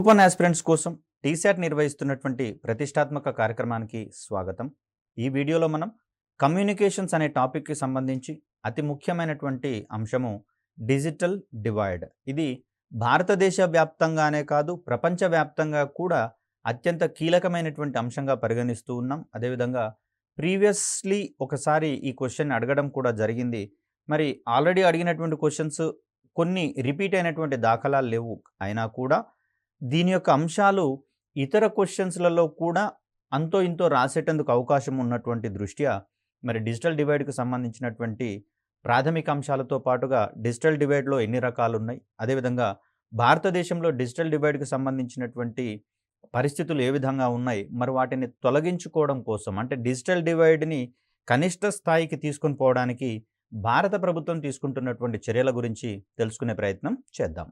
Group 1 aspirants కోసం టీశాట్ నిర్వహిస్తున్నటువంటి ప్రతిష్టాత్మక కార్యక్రమానికి స్వాగతం. ఈ వీడియోలో మనం కమ్యూనికేషన్స్ అనే టాపిక్కి సంబంధించి అతి ముఖ్యమైనటువంటి అంశము డిజిటల్ డివైడ్. ఇది భారతదేశ వ్యాప్తంగానే కాదు, ప్రపంచవ్యాప్తంగా కూడా అత్యంత కీలకమైనటువంటి అంశంగా పరిగణిస్తూ ఉన్నాం. అదేవిధంగా ప్రీవియస్లీ ఒకసారి ఈ క్వశ్చన్ అడగడం కూడా జరిగింది. మరి ఆల్రెడీ అడిగినటువంటి క్వశ్చన్స్ కొన్ని రిపీట్ అయినటువంటి దాఖలాలు లేవు. అయినా కూడా దీని యొక్క అంశాలు ఇతర క్వశ్చన్స్లలో కూడా అంతో ఇంతో రాసేటందుకు అవకాశం ఉన్నటువంటి దృష్ట్యా మరి డిజిటల్ డివైడ్కి సంబంధించినటువంటి ప్రాథమిక అంశాలతో పాటుగా డిజిటల్ డివైడ్లో ఎన్ని రకాలు ఉన్నాయి, అదేవిధంగా భారతదేశంలో డిజిటల్ డివైడ్కి సంబంధించినటువంటి పరిస్థితులు ఏ విధంగా ఉన్నాయి, మరి వాటిని తొలగించుకోవడం కోసం అంటే డిజిటల్ డివైడ్ని కనిష్ట స్థాయికి తీసుకొని పోవడానికి భారత ప్రభుత్వం తీసుకుంటున్నటువంటి చర్యల గురించి తెలుసుకునే ప్రయత్నం చేద్దాం.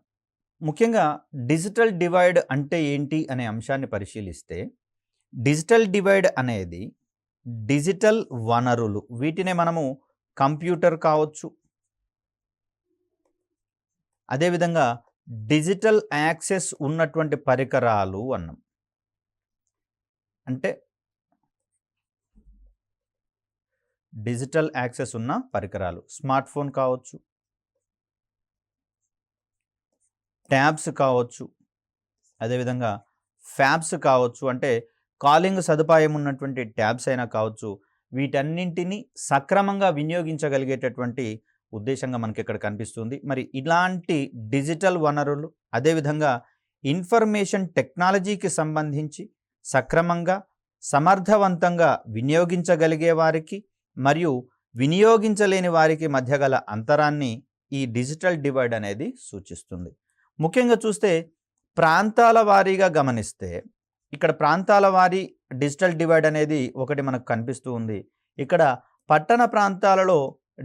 ముఖ్యంగా డిజిటల్ డివైడ్ అంటే ఏంటి అనే అంశాన్ని పరిశీలిస్తే, డిజిటల్ డివైడ్ అనేది డిజిటల్ వనరులు, వీటినే మనము కంప్యూటర్ కావచ్చు, అదేవిధంగా డిజిటల్ యాక్సెస్ ఉన్నటువంటి పరికరాలు అన్నాం. అంటే డిజిటల్ యాక్సెస్ ఉన్న పరికరాలు స్మార్ట్ ఫోన్ కావచ్చు, ట్యాబ్స్ కావచ్చు, అదేవిధంగా ఫ్యాబ్స్ కావచ్చు, అంటే కాలింగ్ సదుపాయం ఉన్నటువంటి ట్యాబ్స్ అయినా కావచ్చు. వీటన్నింటినీ సక్రమంగా వినియోగించగలిగేటటువంటి ఉద్దేశంగా మనకి ఇక్కడ కనిపిస్తుంది. మరి ఇలాంటి డిజిటల్ వనరులు, అదేవిధంగా ఇన్ఫర్మేషన్ టెక్నాలజీకి సంబంధించి సక్రమంగా సమర్థవంతంగా వినియోగించగలిగే వారికి మరియు వినియోగించలేని వారికి మధ్య గల అంతరాన్ని ఈ డిజిటల్ డివైడ్ అనేది సూచిస్తుంది. ముఖ్యంగా చూస్తే ప్రాంతాల వారీగా గమనిస్తే ఇక్కడ ప్రాంతాల వారీ డిజిటల్ డివైడ్ అనేది ఒకటి మనకు కనిపిస్తూ ఉంది. ఇక్కడ పట్టణ ప్రాంతాలలో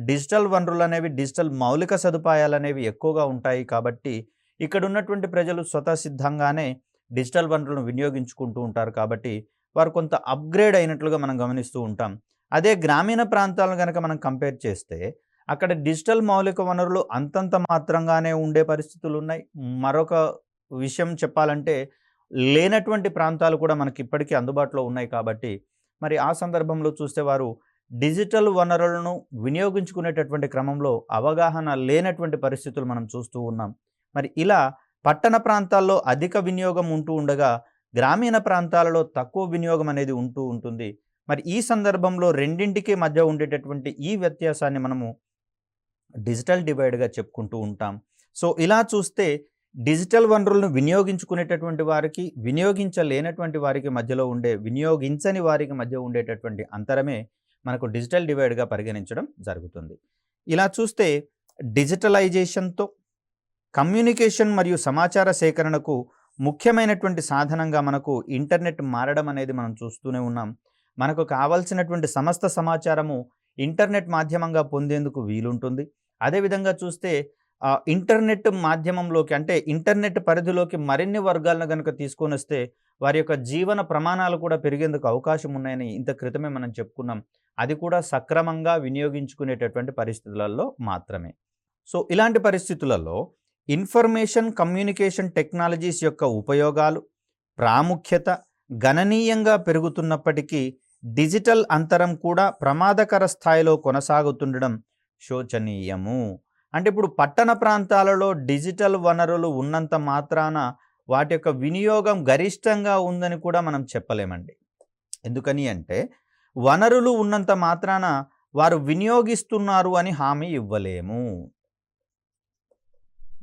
డిజిటల్ వనరులు అనేవి, డిజిటల్ మౌలిక సదుపాయాలు అనేవి ఎక్కువగా ఉంటాయి. కాబట్టి ఇక్కడ ఉన్నటువంటి ప్రజలు స్వతసిద్ధంగానే డిజిటల్ వనరులను వినియోగించుకుంటూ ఉంటారు. కాబట్టి వారు కొంత అప్గ్రేడ్ అయినట్లుగా మనం గమనిస్తూ ఉంటాం. అదే గ్రామీణ ప్రాంతాలను కనుక మనం కంపేర్ చేస్తే అక్కడ డిజిటల్ మౌలిక వనరులు అంతంత మాత్రంగానే ఉండే పరిస్థితులు ఉన్నాయి. మరొక విషయం చెప్పాలంటే లేనటువంటి ప్రాంతాలు కూడా మనకి ఇప్పటికీ అందుబాటులో ఉన్నాయి. కాబట్టి మరి ఆ సందర్భంలో చూస్తే వారు డిజిటల్ వనరులను వినియోగించుకునేటటువంటి క్రమంలో అవగాహన లేనటువంటి పరిస్థితులు మనం చూస్తూ ఉన్నాం. మరి ఇలా పట్టణ ప్రాంతాల్లో అధిక వినియోగం ఉంటూ ఉండగా గ్రామీణ ప్రాంతాలలో తక్కువ వినియోగం అనేది ఉంటూ ఉంటుంది. మరి ఈ సందర్భంలో రెండింటికి మధ్య ఉండేటటువంటి ఈ వ్యత్యాసాన్ని మనము డిజిటల్ డివైడ్గా చెప్పుకుంటూ ఉంటాం. సో ఇలా చూస్తే డిజిటల్ వనరులను వినియోగించుకునేటటువంటి వారికి, వినియోగించలేనటువంటి వారికి మధ్యలో ఉండే, వినియోగించని వారికి మధ్య ఉండేటటువంటి అంతరమే మనకు డిజిటల్ డివైడ్గా పరిగణించడం జరుగుతుంది. ఇలా చూస్తే డిజిటలైజేషన్తో కమ్యూనికేషన్ మరియు సమాచార సేకరణకు ముఖ్యమైనటువంటి సాధనంగా మనకు ఇంటర్నెట్ మారడం అనేది మనం చూస్తూనే ఉన్నాం. మనకు కావాల్సినటువంటి సమస్త సమాచారము ఇంటర్నెట్ మాధ్యమంగా పొందేందుకు వీలుంటుంది. అదేవిధంగా చూస్తే ఇంటర్నెట్ మాధ్యమంలోకి అంటే ఇంటర్నెట్ పరిధిలోకి మరిన్ని వర్గాలను కనుక తీసుకొని వస్తే వారి యొక్క జీవన ప్రమాణాలు కూడా పెరిగేందుకు అవకాశం ఉన్నాయని ఇంత క్రితమే మనం చెప్పుకున్నాం. అది కూడా సక్రమంగా వినియోగించుకునేటటువంటి పరిస్థితులలో మాత్రమే. సో ఇలాంటి పరిస్థితులలో ఇన్ఫర్మేషన్ కమ్యూనికేషన్ టెక్నాలజీస్ యొక్క ఉపయోగాలు, ప్రాముఖ్యత గణనీయంగా పెరుగుతున్నప్పటికీ డిజిటల్ అంతరం కూడా ప్రమాదకర స్థాయిలో కొనసాగుతుండడం శోచనీయము. అంటే ఇప్పుడు పట్టణ ప్రాంతాలలో డిజిటల్ వనరులు ఉన్నంత మాత్రాన వాటి యొక్క వినియోగం గరిష్టంగా ఉందని కూడా మనం చెప్పలేమండి. ఎందుకని అంటే వనరులు ఉన్నంత మాత్రాన వారు వినియోగిస్తున్నారు అని హామీ ఇవ్వలేము.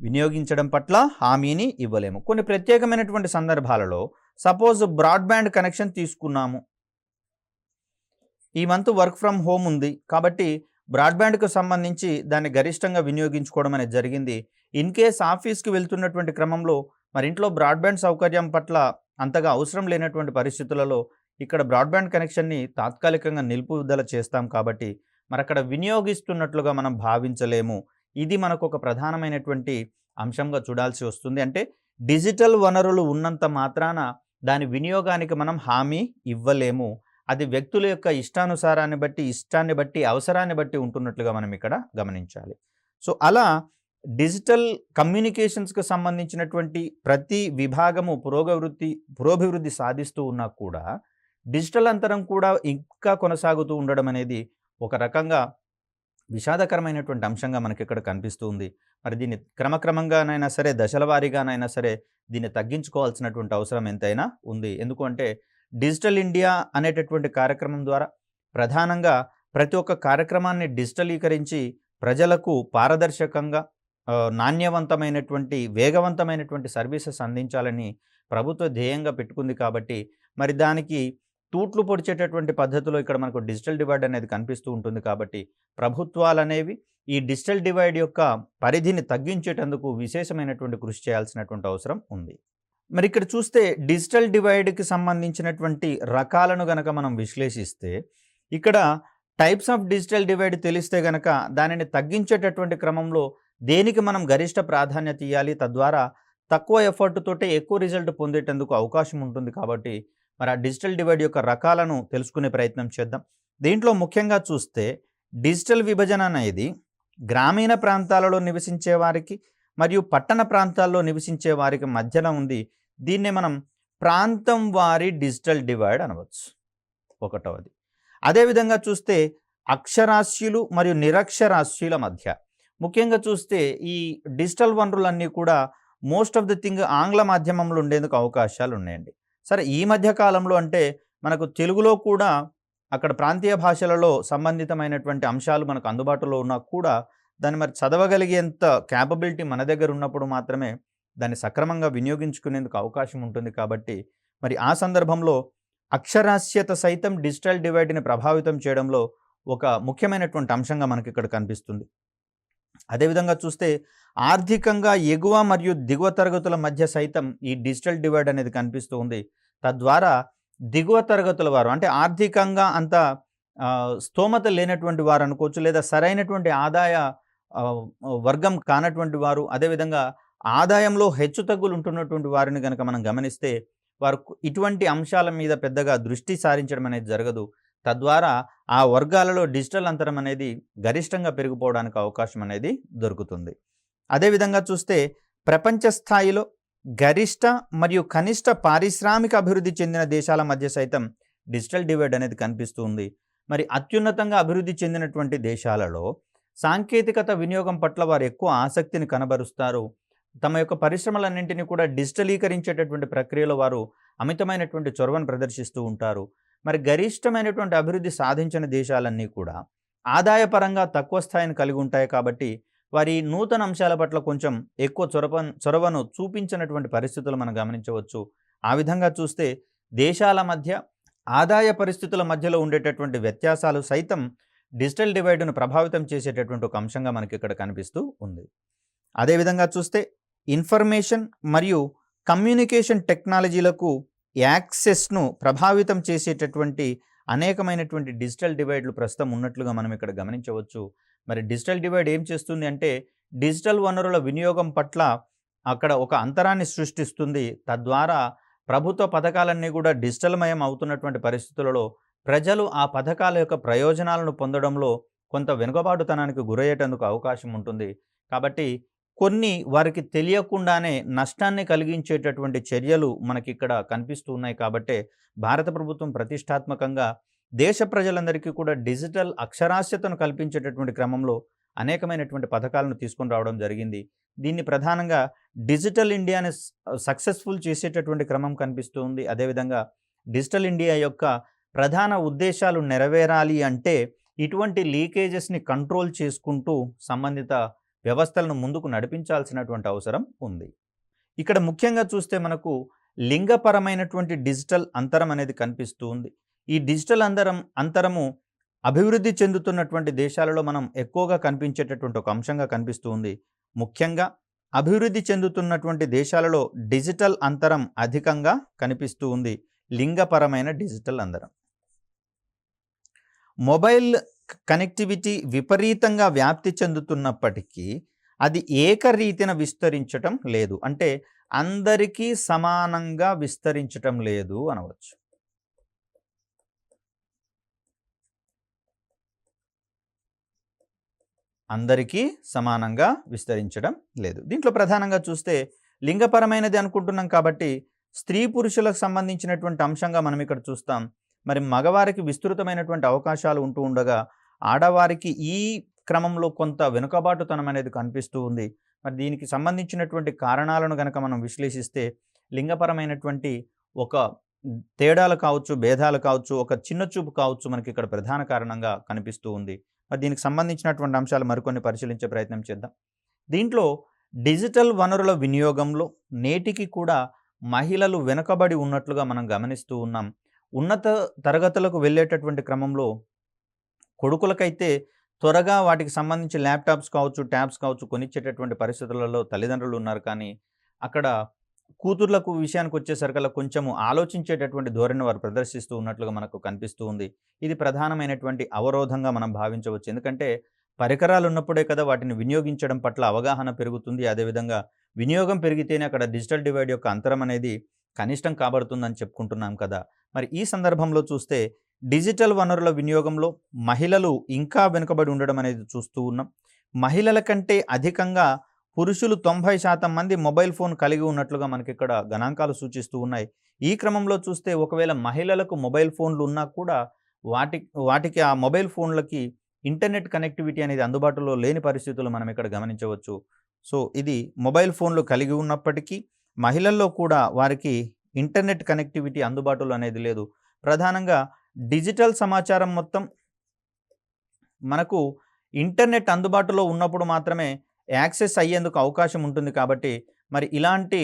వినియోగించడం పట్ల హామీని ఇవ్వలేము. కొన్ని ప్రత్యేకమైనటువంటి సందర్భాలలో సపోజ్ బ్రాడ్బ్యాండ్ కనెక్షన్ తీసుకున్నాము. ఈ మంత్ వర్క్ ఫ్రమ్ హోమ్ ఉంది కాబట్టి బ్రాడ్బ్యాండ్కు సంబంధించి దాన్ని గరిష్టంగా వినియోగించుకోవడం అనేది జరిగింది. ఇన్ కేస్ ఆఫీస్కి వెళ్తున్నటువంటి క్రమంలో మరి ఇంట్లో బ్రాడ్బ్యాండ్ సౌకర్యం పట్ల అంతగా అవసరం లేనటువంటి పరిస్థితులలో ఇక్కడ బ్రాడ్బ్యాండ్ కనెక్షన్ని తాత్కాలికంగా నిలుపుదల చేస్తాం. కాబట్టి మరి అక్కడ వినియోగిస్తున్నట్లుగా మనం భావించలేము. ఇది మనకు ఒక ప్రధానమైనటువంటి అంశంగా చూడాల్సి వస్తుంది. అంటే డిజిటల్ వనరులు ఉన్నంత మాత్రాన దాని వినియోగానికి మనం హామీ ఇవ్వలేము. అది వ్యక్తుల యొక్క ఇష్టానుసారాన్ని బట్టి, ఇష్టాన్ని బట్టి, అవసరాన్ని బట్టి ఉంటున్నట్లుగా మనం ఇక్కడ గమనించాలి. సో అలా డిజిటల్ కమ్యూనికేషన్స్‌కి సంబంధించినటువంటి ప్రతి విభాగము పురోభివృద్ధి సాధిస్తూ ఉన్నా కూడా, డిజిటల్ అంతరం కూడా ఇంకా కొనసాగుతూ ఉండడం అనేది ఒక రకంగా విషాదకరమైనటువంటి అంశంగా మనకిక్కడ కనిపిస్తూ ఉంది. మరి దీన్ని క్రమక్రమంగానైనా సరే, దశల వారీగానైనా సరే దీన్ని తగ్గించుకోవాల్సినటువంటి అవసరం ఎంతైనా ఉంది. ఎందుకు అంటే డిజిటల్ ఇండియా అనేటటువంటి కార్యక్రమం ద్వారా ప్రధానంగా ప్రతి ఒక్క కార్యక్రమాన్ని డిజిటలీకరించి ప్రజలకు పారదర్శకంగా నాణ్యవంతమైనటువంటి, వేగవంతమైనటువంటి సర్వీసెస్ అందించాలని ప్రభుత్వ ధ్యేయంగా పెట్టుకుంది కాబట్టి, మరి దానికి తూట్లు పొడిచేటటువంటి పద్ధతిలో ఇక్కడ మనకు డిజిటల్ డివైడ్ అనేది కనిపిస్తూ ఉంటుంది కాబట్టి, ప్రభుత్వాలనేవి ఈ డిజిటల్ డివైడ్ యొక్క పరిధిని తగ్గించేటందుకు విశేషమైనటువంటి కృషి చేయాల్సినటువంటి అవసరం ఉంది. మరి ఇక్కడ చూస్తే డిజిటల్ డివైడ్‌కి సంబంధించినటువంటి రకాలను గనక మనం విశ్లేషిస్తే, ఇక్కడ టైప్స్ ఆఫ్ డిజిటల్ డివైడ్ తెలిస్తే గనక దానిని తగ్గించేటటువంటి క్రమంలో దేనికి మనం గరిష్ట ప్రాధాన్యత ఇయ్యాలి, తద్వారా తక్కువ ఎఫర్ట్ తోటే ఎక్కువ రిజల్ట్ పొందేటందుకు అవకాశం ఉంటుంది కాబట్టి, మరి ఆ డిజిటల్ డివైడ్ యొక్క రకాలను తెలుసుకునే ప్రయత్నం చేద్దాం. దీంట్లో ముఖ్యంగా చూస్తే డిజిటల్ విభజన అనేది గ్రామీణ ప్రాంతాలలో నివసించే వారికి మరియు పట్టణ ప్రాంతాల్లో నివసించే వారికి మధ్యన ఉంది. దీన్నే మనం ప్రాంతం వారి డిజిటల్ డివైడ్ అనవచ్చు, ఒకటవది. అదేవిధంగా చూస్తే అక్షరాస్యులు మరియు నిరక్షరాస్యుల మధ్య, ముఖ్యంగా చూస్తే ఈ డిజిటల్ వనరులన్నీ కూడా మోస్ట్ ఆఫ్ ది థింగ్ ఆంగ్ల మాధ్యమంలో ఉండేందుకు అవకాశాలు ఉన్నాయండి. సరే, ఈ మధ్య కాలంలో అంటే మనకు తెలుగులో కూడా అక్కడ ప్రాంతీయ భాషలలో సంబంధితమైనటువంటి అంశాలు మనకు అందుబాటులో ఉన్నా కూడా దాన్ని మరి చదవగలిగేంత క్యాపబిలిటీ మన దగ్గర ఉన్నప్పుడు మాత్రమే దాన్ని సక్రమంగా వినియోగించుకునేందుకు అవకాశం ఉంటుంది కాబట్టి, మరి ఆ సందర్భంలో అక్షరాస్యత సైతం డిజిటల్ డివైడ్ని ప్రభావితం చేయడంలో ఒక ముఖ్యమైనటువంటి అంశంగా మనకి ఇక్కడ కనిపిస్తుంది. అదేవిధంగా చూస్తే ఆర్థికంగా ఎగువ మరియు దిగువ తరగతుల మధ్య సైతం ఈ డిజిటల్ డివైడ్ అనేది కనిపిస్తూ ఉంది. తద్వారా దిగువ తరగతుల వారు, అంటే ఆర్థికంగా అంత స్తోమత లేనటువంటి వారు అనుకోవచ్చు, లేదా సరైనటువంటి ఆదాయ వర్గం కానటువంటి వారు, అదేవిధంగా ఆదాయంలో హెచ్చుతగ్గులు ఉంటున్నటువంటి వారిని కనుక మనం గమనిస్తే వారు ఇటువంటి అంశాల మీద పెద్దగా దృష్టి సారించడం అనేది జరగదు. తద్వారా ఆ వర్గాలలో డిజిటల్ అంతరం అనేది గరిష్టంగా పెరిగిపోవడానికి అవకాశం అనేది దొరుకుతుంది. అదేవిధంగా చూస్తే ప్రపంచ స్థాయిలో గరిష్ట మరియు కనిష్ట పారిశ్రామిక అభివృద్ధి చెందిన దేశాల మధ్య సైతం డిజిటల్ డివైడ్ అనేది కనిపిస్తూ ఉంది. మరి అత్యున్నతంగా అభివృద్ధి చెందినటువంటి దేశాలలో సాంకేతికత వినియోగం పట్ల వారు ఎక్కువ ఆసక్తిని కనబరుస్తారు. తమ యొక్క పరిశ్రమలన్నింటినీ కూడా డిజిటలీకరించేటటువంటి ప్రక్రియలో వారు అమితమైనటువంటి చొరవను ప్రదర్శిస్తూ ఉంటారు. మరి గరిష్టమైనటువంటి అభివృద్ధి సాధించిన దేశాలన్నీ కూడా ఆదాయపరంగా తక్కువ స్థాయిని కలిగి ఉంటాయి కాబట్టి, వారి నూతన అంశాల పట్ల కొంచెం ఎక్కువ చొరవను చూపించినటువంటి పరిస్థితులు మనం గమనించవచ్చు. ఆ విధంగా చూస్తే దేశాల మధ్య ఆదాయ పరిస్థితుల మధ్యలో ఉండేటటువంటి వ్యత్యాసాలు సైతం డిజిటల్ డివైడ్ను ప్రభావితం చేసేటటువంటి ఒక అంశంగా మనకి ఇక్కడ కనిపిస్తూ ఉంది. అదేవిధంగా చూస్తే ఇన్ఫర్మేషన్ మరియు కమ్యూనికేషన్ టెక్నాలజీలకు యాక్సెస్ను ప్రభావితం చేసేటటువంటి అనేకమైనటువంటి డిజిటల్ డివైడ్లు ప్రస్తుతం ఉన్నట్లుగా మనం ఇక్కడ గమనించవచ్చు. మరి డిజిటల్ డివైడ్ ఏం చేస్తుంది అంటే డిజిటల్ వనరుల వినియోగం పట్ల అక్కడ ఒక అంతరాన్ని సృష్టిస్తుంది. తద్వారా ప్రభుత్వ పథకాలన్నీ కూడా డిజిటల్మయం అవుతున్నటువంటి పరిస్థితులలో ప్రజలు ఆ పథకాల యొక్క ప్రయోజనాలను పొందడంలో కొంత వెనుకబాటుతనానికి గురయ్యేటందుకు అవకాశం ఉంటుంది. కాబట్టి కొన్ని వారికి తెలియకుండానే నష్టాన్ని కలిగించేటటువంటి చర్యలు మనకి ఇక్కడ కనిపిస్తూ ఉన్నాయి. కాబట్టే భారత ప్రభుత్వం ప్రతిష్టాత్మకంగా దేశ ప్రజలందరికీ కూడా డిజిటల్ అక్షరాస్యతను కల్పించేటటువంటి క్రమంలో అనేకమైనటువంటి పథకాలను తీసుకొని రావడం జరిగింది. దీన్ని ప్రధానంగా డిజిటల్ ఇండియాని సక్సెస్ఫుల్ చేసేటటువంటి క్రమం కనిపిస్తూ ఉంది. అదేవిధంగా డిజిటల్ ఇండియా యొక్క ప్రధాన ఉద్దేశాలు నెరవేరాలి అంటే ఇటువంటి లీకేజెస్ని కంట్రోల్ చేసుకుంటూ సంబంధిత వ్యవస్థలను ముందుకు నడిపించాల్సినటువంటి అవసరం ఉంది. ఇక్కడ ముఖ్యంగా చూస్తే మనకు లింగపరమైనటువంటి డిజిటల్ అంతరం అనేది కనిపిస్తూ ఉంది. ఈ డిజిటల్ అంతరము అభివృద్ధి చెందుతున్నటువంటి దేశాలలో మనం ఎక్కువగా కనిపించేటటువంటి ఒక అంశంగా కనిపిస్తూ ఉంది. ముఖ్యంగా అభివృద్ధి చెందుతున్నటువంటి దేశాలలో డిజిటల్ అంతరం అధికంగా కనిపిస్తూ ఉంది. లింగపరమైన డిజిటల్ అంతరం. మొబైల్ కనెక్టివిటీ విపరీతంగా వ్యాప్తి చెందుతున్నప్పటికీ అది ఏకరీతిన విస్తరించటం లేదు. అంటే అందరికీ సమానంగా విస్తరించటం లేదు అనవచ్చు. అందరికీ సమానంగా విస్తరించడం లేదు. దీంట్లో ప్రధానంగా చూస్తే లింగపరమైనది అనుకుంటున్నాం కాబట్టి స్త్రీ పురుషులకు సంబంధించినటువంటి అంశంగా మనం ఇక్కడ చూస్తాం. మరి మగవారికి విస్తృతమైనటువంటి అవకాశాలు ఉంటూ ఉండగా ఆడవారికి ఈ క్రమంలో కొంత వెనుకబాటుతనం అనేది కనిపిస్తూ ఉంది. మరి దీనికి సంబంధించినటువంటి కారణాలను గనక మనం విశ్లేషిస్తే లింగపరమైనటువంటి ఒక తేడాలు కావచ్చు, భేదాలు కావచ్చు, ఒక చిన్న చూపు కావచ్చు మనకి ఇక్కడ ప్రధాన కారణంగా కనిపిస్తూ ఉంది. మరి దీనికి సంబంధించినటువంటి అంశాలు మరికొన్ని పరిశీలించే ప్రయత్నం చేద్దాం. దీంట్లో డిజిటల్ వనరుల వినియోగంలో నేటికి కూడా మహిళలు వెనుకబడి ఉన్నట్లుగా మనం గమనిస్తూ ఉన్నాం. ఉన్నత తరగతులకు వెళ్ళేటటువంటి క్రమంలో కొడుకులకైతే త్వరగా వాటికి సంబంధించి ల్యాప్టాప్స్ కావచ్చు, ట్యాబ్స్ కావచ్చు కొనిచ్చేటటువంటి పరిస్థితులలో తల్లిదండ్రులు ఉన్నారు. కానీ అక్కడ కూతుర్లకు విషయానికి వచ్చేసరికల్లా కొంచెము ఆలోచించేటటువంటి ధోరణి వారు ప్రదర్శిస్తూ ఉన్నట్లుగా మనకు కనిపిస్తూ ఉంది. ఇది ప్రధానమైనటువంటి అవరోధంగా మనం భావించవచ్చు. ఎందుకంటే పరికరాలు ఉన్నప్పుడే కదా వాటిని వినియోగించడం పట్ల అవగాహన పెరుగుతుంది. అదేవిధంగా వినియోగం పెరిగితేనే అక్కడ డిజిటల్ డివైడ్ యొక్క అంతరం అనేది కనిష్టం కాబడుతుందని చెప్పుకుంటున్నాం కదా. మరి ఈ సందర్భంలో చూస్తే డిజిటల్ వనరుల వినియోగంలో మహిళలు ఇంకా వెనుకబడి ఉండడం అనేది చూస్తూ ఉన్నాం. మహిళల కంటే అధికంగా పురుషులు 90% మంది మొబైల్ ఫోన్ కలిగి ఉన్నట్లుగా మనకి ఇక్కడ గణాంకాలు సూచిస్తూ ఉన్నాయి. ఈ క్రమంలో చూస్తే ఒకవేళ మహిళలకు మొబైల్ ఫోన్లు ఉన్నా కూడా వాటికి ఆ మొబైల్ ఫోన్లకి ఇంటర్నెట్ కనెక్టివిటీ అనేది అందుబాటులో లేని పరిస్థితులు మనం ఇక్కడ గమనించవచ్చు. సో ఇది మొబైల్ ఫోన్లు కలిగి ఉన్నప్పటికీ మహిళల్లో కూడా వారికి ఇంటర్నెట్ కనెక్టివిటీ అందుబాటులో అనేది లేదు. ప్రధానంగా డిజిటల్ సమాచారం మొత్తం మనకు ఇంటర్నెట్ అందుబాటులో ఉన్నప్పుడు మాత్రమే యాక్సెస్ అయ్యేందుకు అవకాశం ఉంటుంది. కాబట్టి మరి ఇలాంటి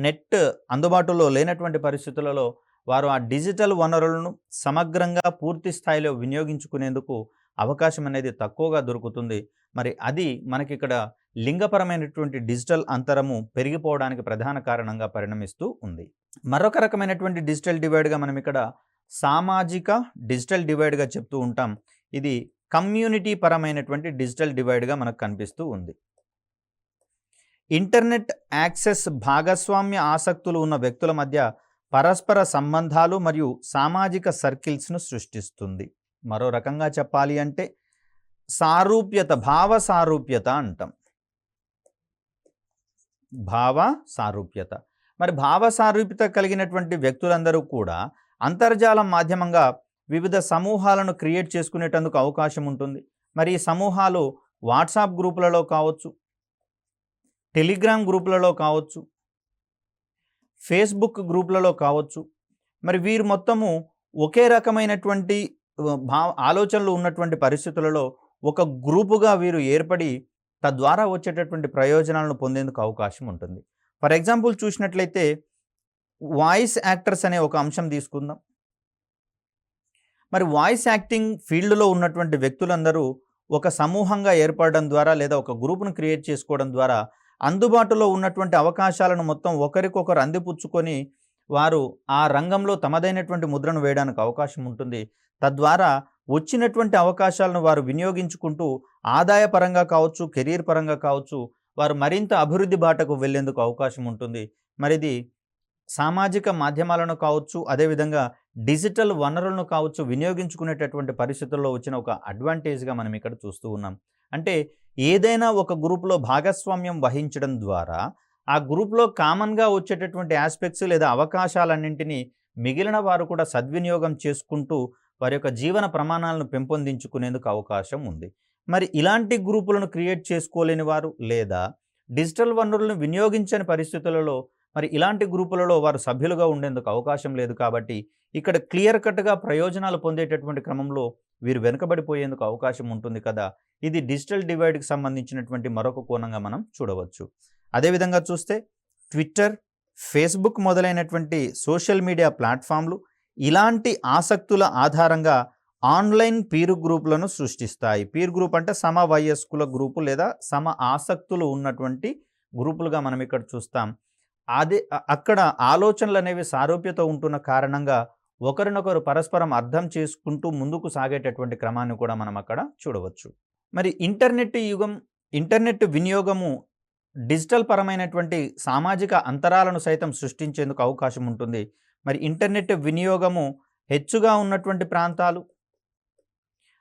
నెట్ అందుబాటులో లేనటువంటి పరిస్థితులలో వారు ఆ డిజిటల్ వనరులను సమగ్రంగా పూర్తి స్థాయిలో వినియోగించుకునేందుకు అవకాశం అనేది తక్కువగా దొరుకుతుంది. మరి అది మనకి ఇక్కడ లింగపరమైనటువంటి డిజిటల్ అంతరము పెరిగిపోవడానికి ప్రధాన కారణంగా పరిణమిస్తూ ఉంది. మరొక రకమైనటువంటి డిజిటల్ డివైడ్గా మనం ఇక్కడ సామాజిక డిజిటల్ డివైడ్గా చెప్తూ ఉంటాం. ఇది కమ్యూనిటీ పరమైనటువంటి డిజిటల్ డివైడ్గా మనకు కనిపిస్తూ ఉంది. ఇంటర్నెట్ యాక్సెస్ భాగస్వామ్య ఆసక్తులు ఉన్న వ్యక్తుల మధ్య పరస్పర సంబంధాలు మరియు సామాజిక సర్కిల్స్ను సృష్టిస్తుంది. మరో రకంగా చెప్పాలి అంటే సారూప్యత, భావ సారూప్యత అంటాం. భావ సారూప్యత. మరి భావ సారూప్యత కలిగినటువంటి వ్యక్తులందరూ కూడా అంతర్జాలం మాధ్యమంగా వివిధ సమూహాలను క్రియేట్ చేసుకునేటందుకు అవకాశం ఉంటుంది. మరి ఈ సమూహాలు వాట్సాప్ గ్రూపులలో కావచ్చు, టెలిగ్రామ్ గ్రూపులలో కావచ్చు, ఫేస్బుక్ గ్రూపులలో కావచ్చు. మరి వీరు మొత్తము ఒకే రకమైనటువంటి ఆలోచనలు ఉన్నటువంటి పరిస్థితులలో ఒక గ్రూపుగా వీరు ఏర్పడి తద్వారా వచ్చేటటువంటి ప్రయోజనాలను పొందేందుకు అవకాశం ఉంటుంది. ఫర్ ఎగ్జాంపుల్ చూసినట్లయితే వాయిస్ యాక్టర్స్ అనే ఒక అంశం తీసుకుందాం. మరి వాయిస్ యాక్టింగ్ ఫీల్డ్లో ఉన్నటువంటి వ్యక్తులందరూ ఒక సమూహంగా ఏర్పడడం ద్వారా లేదా ఒక గ్రూప్ను క్రియేట్ చేసుకోవడం ద్వారా అందుబాటులో ఉన్నటువంటి అవకాశాలను మొత్తం ఒకరికొకరు అందిపుచ్చుకొని వారు ఆ రంగంలో తమదైనటువంటి ముద్రను వేయడానికి అవకాశం ఉంటుంది. తద్వారా వచ్చినటువంటి అవకాశాలను వారు వినియోగించుకుంటూ ఆదాయపరంగా కావచ్చు, కెరీర్ పరంగా కావచ్చు, వారు మరింత అభివృద్ధి బాటకు వెళ్లేందుకు అవకాశం ఉంటుంది. మరిది సామాజిక మాధ్యమాలను కావచ్చు, అదేవిధంగా డిజిటల్ వనరులను కావచ్చు వినియోగించుకునేటటువంటి పరిస్థితుల్లో వచ్చిన ఒక అడ్వాంటేజ్గా మనం ఇక్కడ చూస్తూ ఉన్నాం. అంటే ఏదైనా ఒక గ్రూప్లో భాగస్వామ్యం వహించడం ద్వారా ఆ గ్రూప్లో కామన్గా వచ్చేటటువంటి ఆస్పెక్ట్స్ లేదా అవకాశాలన్నింటినీ మిగిలిన వారు కూడా సద్వినియోగం చేసుకుంటూ వారి యొక్క జీవన ప్రమాణాలను పెంపొందించుకునేందుకు అవకాశం ఉంది. మరి ఇలాంటి గ్రూపులను క్రియేట్ చేసుకోలేని వారు లేదా డిజిటల్ వనరులను వినియోగించని పరిస్థితులలో మరి ఇలాంటి గ్రూపులలో వారు సభ్యులుగా ఉండేందుకు అవకాశం లేదు. కాబట్టి ఇక్కడ క్లియర్ కట్గా ప్రయోజనాలు పొందేటటువంటి క్రమంలో వీరు వెనుకబడిపోయేందుకు అవకాశం ఉంటుంది కదా. ఇది డిజిటల్ డివైడ్కి సంబంధించినటువంటి మరొక కోణంగా మనం చూడవచ్చు. అదేవిధంగా చూస్తే ట్విట్టర్, ఫేస్బుక్ మొదలైనటువంటి సోషల్ మీడియా ప్లాట్ఫామ్లు ఇలాంటి ఆసక్తుల ఆధారంగా ఆన్లైన్ పీర్ గ్రూపులను సృష్టిస్తాయి. పీర్ గ్రూప్ అంటే సమ వయస్కుల గ్రూపు లేదా సమ ఆసక్తులు ఉన్నటువంటి గ్రూపులుగా మనం ఇక్కడ చూస్తాం. అక్కడ ఆలోచనలు అనేవి సారూప్యత ఉంటున్న కారణంగా ఒకరినొకరు పరస్పరం అర్థం చేసుకుంటూ ముందుకు సాగేటటువంటి క్రమాన్ని కూడా మనం అక్కడ చూడవచ్చు. మరి ఇంటర్నెట్ వినియోగము డిజిటల్ పరమైనటువంటి సామాజిక అంతరాలను సైతం సృష్టించేందుకు అవకాశం ఉంటుంది. మరి ఇంటర్నెట్ వినియోగము హెచ్చుగా ఉన్నటువంటి ప్రాంతాలు,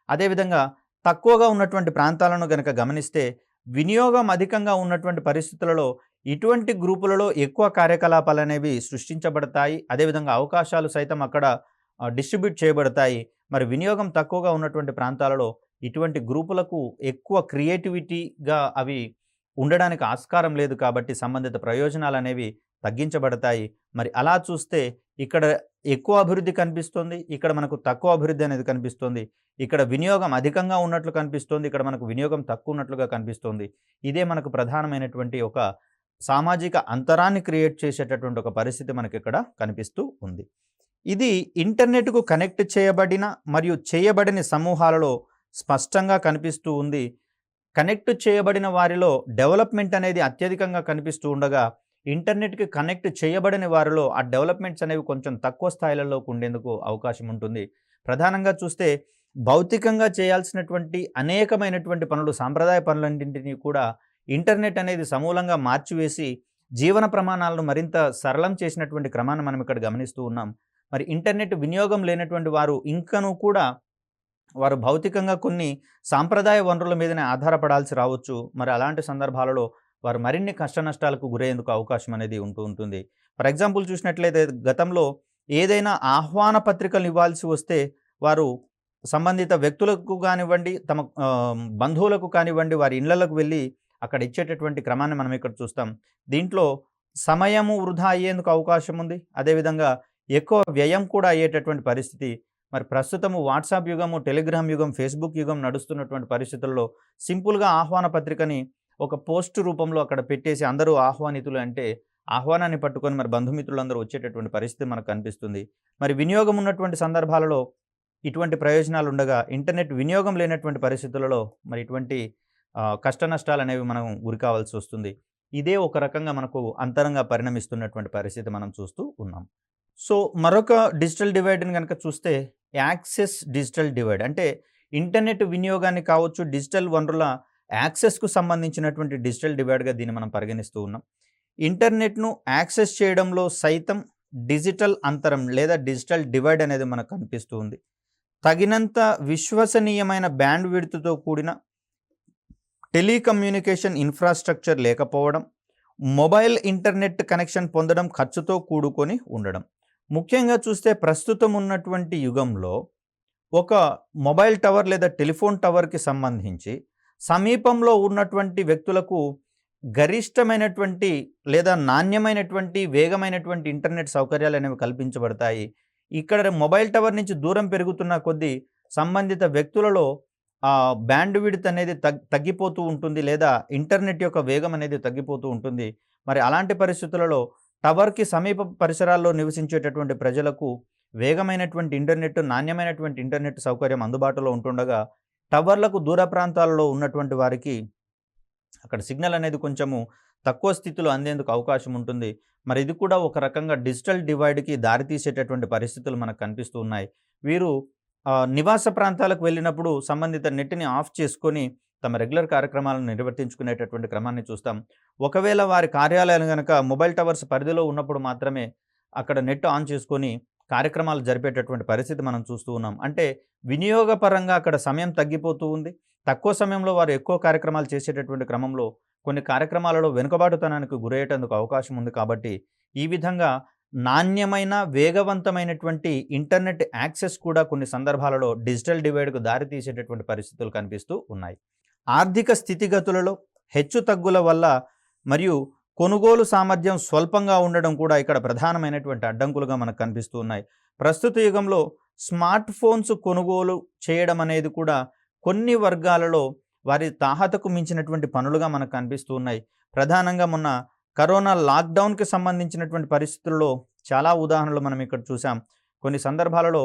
అదేవిధంగా తక్కువగా ఉన్నటువంటి ప్రాంతాలను గనక గమనిస్తే వినియోగం అధికంగా ఉన్నటువంటి పరిస్థితులలో ఇటువంటి గ్రూపులలో ఎక్కువ కార్యకలాపాలనేవి సృష్టించబడతాయి. అదేవిధంగా అవకాశాలు సైతం అక్కడ డిస్ట్రిబ్యూట్ చేయబడతాయి. మరి వినియోగం తక్కువగా ఉన్నటువంటి ప్రాంతాలలో ఇటువంటి గ్రూపులకు ఎక్కువ క్రియేటివిటీగా అవి ఉండడానికి ఆస్కారం లేదు కాబట్టి సంబంధిత ప్రయోజనాలనేవి తగ్గించబడతాయి. మరి అలా చూస్తే ఇక్కడ ఎక్కువ అభివృద్ధి కనిపిస్తుంది. ఇక్కడ మనకు తక్కువ అభివృద్ధి అనేది కనిపిస్తుంది. ఇక్కడ వినియోగం అధికంగా ఉన్నట్లు కనిపిస్తుంది. ఇక్కడ మనకు వినియోగం తక్కువ ఉన్నట్లుగా కనిపిస్తుంది. ఇదే మనకు ప్రధానమైనటువంటి ఒక సామాజిక అంతరాన్ని క్రియేట్ చేసేటటువంటి ఒక పరిస్థితి మనకిక్కడ కనిపిస్తూ ఉంది. ఇది ఇంటర్నెట్‌కు కనెక్ట్ చేయబడిన మరియు చేయబడని సమూహాలలో స్పష్టంగా కనిపిస్తూ ఉంది. కనెక్ట్ చేయబడిన వారిలో డెవలప్‌మెంట్ అనేది అత్యధికంగా కనిపిస్తూ ఉండగా, ఇంటర్నెట్‌కి కనెక్ట్ చేయబడని వారిలో ఆ డెవలప్‌మెంట్స్ అనేవి కొంచెం తక్కువ స్థాయిలలోకి ఉండేందుకు అవకాశం ఉంటుంది. ప్రధానంగా చూస్తే భౌతికంగా చేయాల్సినటువంటి అనేకమైనటువంటి పనులు, సాంప్రదాయ పనులన్నింటినీ కూడా ఇంటర్నెట్ అనేది సమూలంగా మార్చివేసి జీవన ప్రమాణాలను మరింత సరళం చేసినటువంటి క్రమాన్ని మనం ఇక్కడ గమనిస్తూ ఉన్నాం. మరి ఇంటర్నెట్ వినియోగం లేనటువంటి వారు ఇంకనూ కూడా వారు భౌతికంగా కొన్ని సాంప్రదాయ వనరుల మీదనే ఆధారపడాల్సి రావచ్చు. మరి అలాంటి సందర్భాలలో వారు మరిన్ని కష్ట నష్టాలకు గురయ్యేందుకు అవకాశం అనేది ఉంటూ ఉంటుంది. ఫర్ ఎగ్జాంపుల్ చూసినట్లయితే గతంలో ఏదైనా ఆహ్వాన పత్రికలు ఇవ్వాల్సి వస్తే వారు సంబంధిత వ్యక్తులకు కానివ్వండి, తమ బంధువులకు కానివ్వండి, వారి ఇళ్లలకు వెళ్ళి అక్కడ ఇచ్చేటటువంటి క్రమాన్ని మనం ఇక్కడ చూస్తాం. దీంట్లో సమయము వృధా అయ్యేందుకు అవకాశం ఉంది. అదేవిధంగా ఎక్కువ వ్యయం కూడా అయ్యేటటువంటి పరిస్థితి. మరి ప్రస్తుతము వాట్సాప్ యుగము, టెలిగ్రామ్ యుగం, ఫేస్బుక్ యుగం నడుస్తున్నటువంటి పరిస్థితుల్లో సింపుల్‌గా ఆహ్వాన పత్రికని ఒక పోస్ట్ రూపంలో అక్కడ పెట్టేసి అందరూ ఆహ్వానితులు అంటే ఆహ్వానాన్ని పట్టుకొని మరి బంధుమిత్రులందరూ వచ్చేటటువంటి పరిస్థితి మనకు కనిపిస్తుంది. మరి వినియోగం ఉన్నటువంటి సందర్భాలలో ఇటువంటి ప్రయోజనాలు ఉండగా, ఇంటర్నెట్ వినియోగం లేనటువంటి పరిస్థితులలో మరి ఇటువంటి కష్ట నష్టాలనేవి మనం గురికావాల్సి వస్తుంది. ఇదే ఒక రకంగా మనకు అంతరంగా పరిణమిస్తున్నటువంటి పరిస్థితి మనం చూస్తూ ఉన్నాం. సో మరొక డిజిటల్ డివైడ్‌ని గనక చూస్తే యాక్సెస్ డిజిటల్ డివైడ్ అంటే ఇంటర్నెట్ వినియోగాన్ని కావచ్చు, డిజిటల్ వనరుల యాక్సెస్‌కు సంబంధించినటువంటి డిజిటల్ డివైడ్‌గా దీన్ని మనం పరిగణిస్తూ ఉన్నాం. ఇంటర్నెట్‌ను యాక్సెస్ చేయడంలో సైతం డిజిటల్ అంతరం లేదా డిజిటల్ డివైడ్ అనేది మనకు కనిపిస్తూ ఉంది. తగినంత విశ్వసనీయమైన బ్యాండ్ విడ్త్‌తో కూడిన టెలికమ్యూనికేషన్ ఇన్‌ఫ్రాస్ట్రక్చర్ లేకపోవడం, మొబైల్ ఇంటర్నెట్ కనెక్షన్ పొందడం ఖర్చుతో కూడుకొని ఉండడం. ముఖ్యంగా చూస్తే ప్రస్తుతం ఉన్నటువంటి యుగంలో ఒక మొబైల్ టవర్ లేదా టెలిఫోన్ టవర్‌కి సంబంధించి సమీపంలో ఉన్నటువంటి వ్యక్తులకు గరిష్టమైనటువంటి లేదా నాణ్యమైనటువంటి, వేగమైనటువంటి ఇంటర్నెట్ సౌకర్యాలనేవి కల్పించబడతాయి. ఇక్కడ మొబైల్ టవర్ నుంచి దూరం పెరుగుతున్న కొద్దీ సంబంధిత వ్యక్తులలో బ్యాండ్ విడ్త్ అనేది తగ్గిపోతూ ఉంటుంది లేదా ఇంటర్నెట్ యొక్క వేగం అనేది తగ్గిపోతూ ఉంటుంది. మరి అలాంటి పరిస్థితులలో టవర్‌కి సమీప పరిసరాల్లో నివసించేటటువంటి ప్రజలకు వేగమైనటువంటి ఇంటర్నెట్, నాణ్యమైనటువంటి ఇంటర్నెట్ సౌకర్యం అందుబాటులో ఉంటుండగా, టవర్లకు దూర ప్రాంతాలలో ఉన్నటువంటి వారికి అక్కడ సిగ్నల్ అనేది కొంచెము తక్కువ స్థితిలో అందేందుకు అవకాశం ఉంటుంది. మరి ఇది కూడా ఒక రకంగా డిజిటల్ డివైడ్‌కి దారితీసేటటువంటి పరిస్థితులు మనకు కనిపిస్తూ ఉన్నాయి. వీరు నివాస ప్రాంతాలకు వెళ్ళినప్పుడు సంబంధిత నెట్‌ని ఆఫ్ చేసుకొని తమ రెగ్యులర్ కార్యక్రమాలను నిర్వర్తించుకునేటటువంటి క్రమాన్ని చూస్తాం. ఒకవేళ వారి కార్యాలయాలు గనక మొబైల్ టవర్స్ పరిధిలో ఉన్నప్పుడు మాత్రమే అక్కడ నెట్ ఆన్ చేసుకొని కార్యక్రమాలు జరిపేటటువంటి పరిస్థితి మనం చూస్తూ ఉన్నాం. అంటే వినియోగపరంగా అక్కడ సమయం తగ్గిపోతూ ఉంది. తక్కువ సమయంలో వారు ఎక్కువ కార్యక్రమాలు చేసేటటువంటి క్రమంలో కొన్ని కార్యక్రమాలలో వెనుకబాటుతనానికి గురయ్యేటందుకు అవకాశం ఉంది. కాబట్టి ఈ విధంగా నాణ్యమైన, వేగవంతమైనటువంటి ఇంటర్నెట్ యాక్సెస్ కూడా కొన్ని సందర్భాలలో డిజిటల్ డివైడ్‌కు దారితీసేటటువంటి పరిస్థితులు కనిపిస్తూ ఉన్నాయి. ఆర్థిక స్థితిగతులలో హెచ్చుతగ్గుల వల్ల మరియు కొనుగోలు సామర్థ్యం స్వల్పంగా ఉండడం కూడా ఇక్కడ ప్రధానమైనటువంటి అడ్డంకులుగా మనకు కనిపిస్తూ ఉన్నాయి. ప్రస్తుత యుగంలో స్మార్ట్ ఫోన్స్ కొనుగోలు చేయడం అనేది కూడా కొన్ని వర్గాలలో వారి తాహతకు మించినటువంటి పనులుగా మనకు కనిపిస్తూ ఉన్నాయి. ప్రధానంగా మొన్న కరోనా లాక్‌డౌన్‌కి సంబంధించినటువంటి పరిస్థితుల్లో చాలా ఉదాహరణలు మనం ఇక్కడ చూసాం. కొన్ని సందర్భాలలో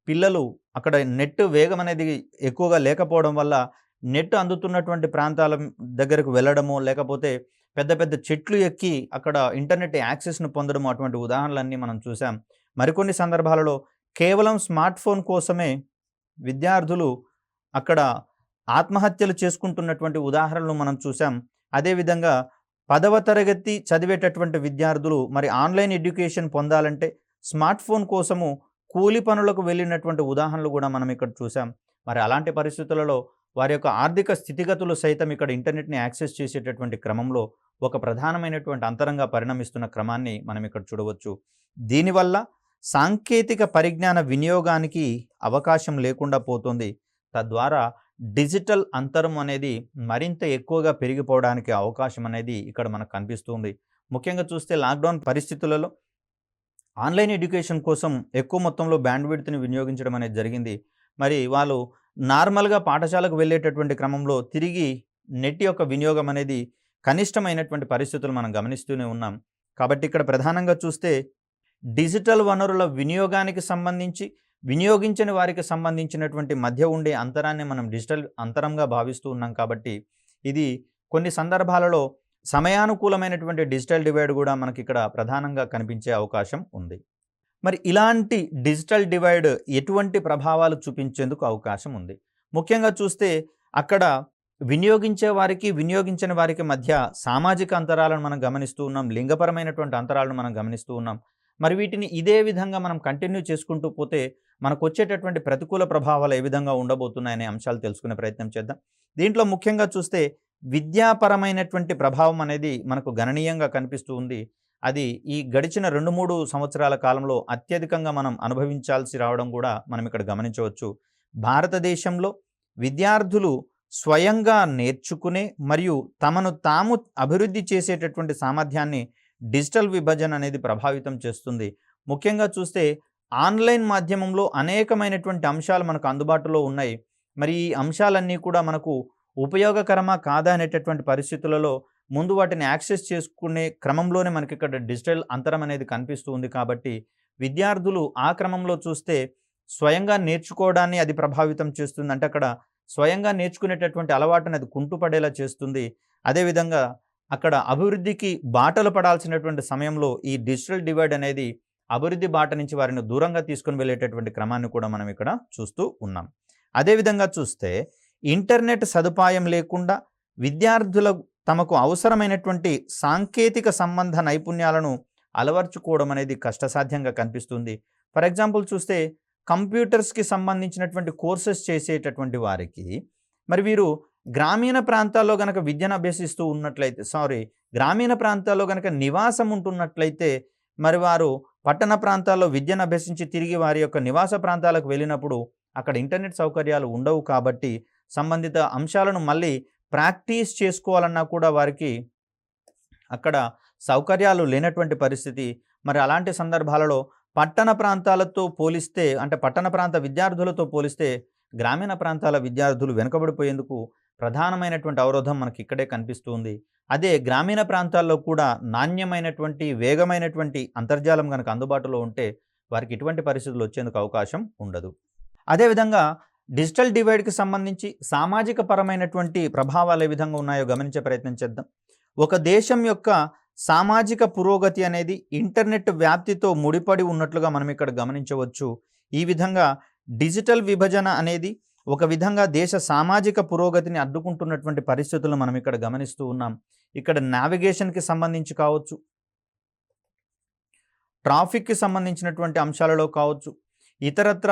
పిల్లలు అక్కడ నెట్ వేగం అనేది ఎక్కువగా లేకపోవడం వల్ల నెట్ అందుతున్నటువంటి ప్రాంతాల దగ్గరకు వెళ్ళడము, లేకపోతే పెద్ద పెద్ద చెట్లు ఎక్కి అక్కడ ఇంటర్నెట్ యాక్సెస్‌ను పొందడము అటువంటి ఉదాహరణలన్నీ మనం చూసాం. మరికొన్ని సందర్భాలలో కేవలం స్మార్ట్ ఫోన్ కోసమే విద్యార్థులు అక్కడ ఆత్మహత్యలు చేసుకుంటున్నటువంటి ఉదాహరణలు మనం చూసాం. అదేవిధంగా 10వ తరగతి చదివేటటువంటి విద్యార్థులు మరి ఆన్‌లైన్ ఎడ్యుకేషన్ పొందాలంటే స్మార్ట్ ఫోన్ కోసము కూలి పనులకు వెళ్ళినటువంటి ఉదాహరణలు కూడా మనం ఇక్కడ చూసాం. మరి అలాంటి పరిస్థితులలో వారి యొక్క ఆర్థిక స్థితిగతులు సైతం ఇక్కడ ఇంటర్నెట్‌ని యాక్సెస్ చేసేటటువంటి క్రమంలో ఒక ప్రధానమైనటువంటి అంతరంగా పరిణమిస్తున్న క్రమాన్ని మనం ఇక్కడ చూడవచ్చు. దీనివల్ల సాంకేతిక పరిజ్ఞాన వినియోగానికి అవకాశం లేకుండా పోతుంది. తద్వారా డిజిటల్ అంతరం అనేది మరింత ఎక్కువగా పెరిగిపోవడానికి అవకాశం అనేది ఇక్కడ మనకు కనిపిస్తుంది. ముఖ్యంగా చూస్తే లాక్‌డౌన్ పరిస్థితులలో ఆన్‌లైన్ ఎడ్యుకేషన్ కోసం ఎక్కువ మొత్తంలో బ్యాండ్‌విడ్త్‌ని వినియోగించడం అనేది జరిగింది. మరి వాళ్ళు నార్మల్‌గా పాఠశాలకు వెళ్ళేటటువంటి క్రమంలో తిరిగి నెట్ యొక్క వినియోగం అనేది కనిష్టమైనటువంటి పరిస్థితులు మనం గమనిస్తూనే ఉన్నాం. కాబట్టి ఇక్కడ ప్రధానంగా చూస్తే డిజిటల్ వనరుల వినియోగానికి సంబంధించి, వినియోగించని వారికి సంబంధించినటువంటి మధ్య ఉండే అంతరాన్ని మనం డిజిటల్ అంతరంగా భావిస్తూ ఉన్నాం కాబట్టి, ఇది కొన్ని సందర్భాలలో సమయానుకూలమైనటువంటి డిజిటల్ డివైడ్ కూడా మనకిక్కడ ప్రధానంగా కనిపించే అవకాశం ఉంది. మరి ఇలాంటి డిజిటల్ డివైడ్ ఎటువంటి ప్రభావాలు చూపించేందుకు అవకాశం ఉంది? ముఖ్యంగా చూస్తే అక్కడ వినియోగించే వారికి, వినియోగించని వారికి మధ్య సామాజిక అంతరాలను మనం గమనిస్తూ ఉన్నాం. లింగపరమైనటువంటి అంతరాలను మనం గమనిస్తూ ఉన్నాం. మరి వీటిని ఇదే విధంగా మనం కంటిన్యూ చేసుకుంటూ పోతే మనకొచ్చేటటువంటి ప్రతికూల ప్రభావాలు ఏ విధంగా ఉండబోతున్నాయనే అంశాలు తెలుసుకునే ప్రయత్నం చేద్దాం. దీంట్లో ముఖ్యంగా చూస్తే విద్యాపరమైనటువంటి ప్రభావం అనేది మనకు గణనీయంగా కనిపిస్తూ ఉంది. అది ఈ గడిచిన 2, 3 సంవత్సరాల కాలంలో అత్యధికంగా మనం అనుభవించాల్సి రావడం కూడా మనం ఇక్కడ గమనించవచ్చు. భారతదేశంలో విద్యార్థులు స్వయంగా నేర్చుకునే మరియు తమను తాము అభివృద్ధి చేసేటటువంటి సామర్థ్యాన్ని డిజిటల్ విభజన అనేది ప్రభావితం చేస్తుంది. ముఖ్యంగా చూస్తే ఆన్‌లైన్ మాధ్యమంలో అనేకమైనటువంటి అంశాలు మనకు అందుబాటులో ఉన్నాయి. మరి ఈ అంశాలన్నీ కూడా మనకు ఉపయోగకరమా కాదా అనేటటువంటి పరిస్థితులలో ముందు వాటిని యాక్సెస్ చేసుకునే క్రమంలోనే మనకిక్కడ డిజిటల్ అంతరం అనేది కనిపిస్తూ ఉంది. కాబట్టి విద్యార్థులు ఆ క్రమంలో చూస్తే స్వయంగా నేర్చుకోవడాన్ని అది ప్రభావితం చేస్తుంది. అంటే అక్కడ స్వయంగా నేర్చుకునేటటువంటి అలవాటుని అది కుంటుపడేలా చేస్తుంది. అదేవిధంగా అక్కడ అభివృద్ధికి బాటలు పడాల్సినటువంటి సమయంలో ఈ డిజిటల్ డివైడ్ అనేది అభివృద్ధి బాట నుంచి వారిని దూరంగా తీసుకొని వెళ్ళేటటువంటి క్రమాన్ని కూడా మనం ఇక్కడ చూస్తూ ఉన్నాం. అదేవిధంగా చూస్తే ఇంటర్నెట్ సదుపాయం లేకుండా విద్యార్థుల తమకు అవసరమైనటువంటి సాంకేతిక సంబంధ నైపుణ్యాలను అలవర్చుకోవడం అనేది కష్టసాధ్యంగా కనిపిస్తుంది. ఫర్ ఎగ్జాంపుల్ చూస్తే కంప్యూటర్స్‌కి సంబంధించినటువంటి కోర్సెస్ చేసేటటువంటి వారికి మరి వీరు గ్రామీణ ప్రాంతాల్లో గనక విద్యను అభ్యసిస్తూ ఉన్నట్లయితే గ్రామీణ ప్రాంతాల్లో గనక నివాసం ఉంటున్నట్లయితే మరి వారు పట్టణ ప్రాంతాల్లో విద్యను అభ్యసించి తిరిగి వారి యొక్క నివాస ప్రాంతాలకు వెళ్ళినప్పుడు అక్కడ ఇంటర్నెట్ సౌకర్యాలు ఉండవు. కాబట్టి సంబంధిత అంశాలను మళ్ళీ ప్రాక్టీస్ చేసుకోవాలన్నా కూడా వారికి అక్కడ సౌకర్యాలు లేనటువంటి పరిస్థితి. మరి అలాంటి సందర్భాలలో పట్టణ ప్రాంతాలతో పోలిస్తే, అంటే పట్టణ ప్రాంత విద్యార్థులతో పోలిస్తే గ్రామీణ ప్రాంతాల విద్యార్థులు వెనుకబడిపోయేందుకు ప్రధానమైనటువంటి అవరోధం మనకి ఇక్కడే కనిపిస్తుంది. అదే గ్రామీణ ప్రాంతాల్లో కూడా నాణ్యమైనటువంటి, వేగమైనటువంటి అంతర్జాలం కనుక అందుబాటులో ఉంటే వారికి ఇటువంటి పరిస్థితులు వచ్చేందుకు అవకాశం ఉండదు. అదేవిధంగా డిజిటల్ డివైడ్‌కి సంబంధించి సామాజిక పరమైనటువంటి ప్రభావాలు ఏ విధంగా ఉన్నాయో గమనించే ప్రయత్నం చేద్దాం. ఒక దేశం యొక్క సామాజిక పురోగతి అనేది ఇంటర్నెట్ వ్యాప్తితో ముడిపడి ఉన్నట్లుగా మనం ఇక్కడ గమనించవచ్చు. ఈ విధంగా డిజిటల్ విభజన అనేది ఒక విధంగా దేశ సామాజిక పురోగతిని అడ్డుకుంటున్నటువంటి పరిస్థితులను మనం ఇక్కడ గమనిస్తూ ఉన్నాం. ఇక్కడ నావిగేషన్‌కి సంబంధించి కావచ్చు, ట్రాఫిక్‌కి సంబంధించినటువంటి అంశాలలో కావచ్చు, ఇతరత్ర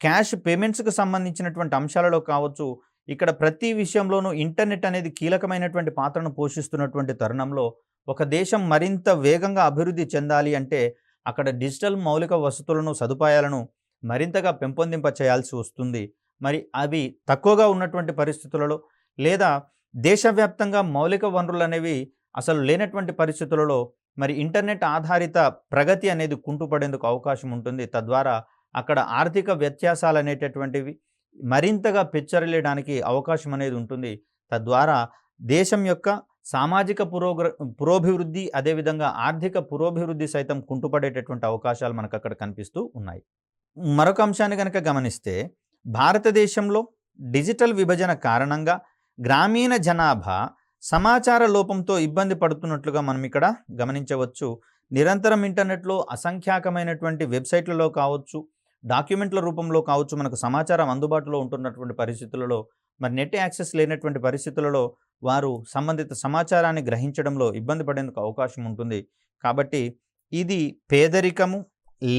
క్యాష్ పేమెంట్స్‌కి సంబంధించినటువంటి అంశాలలో కావచ్చు, ఇక్కడ ప్రతి విషయంలోనూ ఇంటర్నెట్ అనేది కీలకమైనటువంటి పాత్రను పోషిస్తున్నటువంటి తరుణంలో ఒక దేశం మరింత వేగంగా అభివృద్ధి చెందాలి అంటే అక్కడ డిజిటల్ మౌలిక వసతులను, సదుపాయాలను మరింతగా పెంపొందింప చేయాల్సి వస్తుంది. మరి అవి తక్కువగా ఉన్నటువంటి పరిస్థితులలో లేదా దేశవ్యాప్తంగా మౌలిక వనరులు అనేవి అసలు లేనటువంటి పరిస్థితులలో మరి ఇంటర్నెట్ ఆధారిత ప్రగతి అనేది కుంటుపడేందుకు అవకాశం ఉంటుంది. తద్వారా అక్కడ ఆర్థిక వ్యత్యాసాలు అనేటటువంటివి మరింతగా పెచ్చరిల్లడానికి అవకాశం అనేది ఉంటుంది. తద్వారా దేశం యొక్క సామాజిక పురోభివృద్ధి, అదేవిధంగా ఆర్థిక పురోభివృద్ధి సైతం కుంటుపడేటటువంటి అవకాశాలు మనకు అక్కడ కనిపిస్తూ ఉన్నాయి. మరొక అంశాన్ని కనుక గమనిస్తే భారతదేశంలో డిజిటల్ విభజన కారణంగా గ్రామీణ జనాభా సమాచార లోపంతో ఇబ్బంది పడుతున్నట్లుగా మనం ఇక్కడ గమనించవచ్చు. నిరంతరం ఇంటర్నెట్లో అసంఖ్యాకమైనటువంటి వెబ్సైట్లలో కావచ్చు, డాక్యుమెంట్ల రూపంలో కావచ్చు మనకు సమాచారం అందుబాటులో ఉంటున్నటువంటి పరిస్థితులలో మరి నెట్ యాక్సెస్ లేనటువంటి పరిస్థితులలో వారు సంబంధిత సమాచారాన్ని గ్రహించడంలో ఇబ్బంది పడేందుకు అవకాశం ఉంటుంది. కాబట్టి ఇది పేదరికము,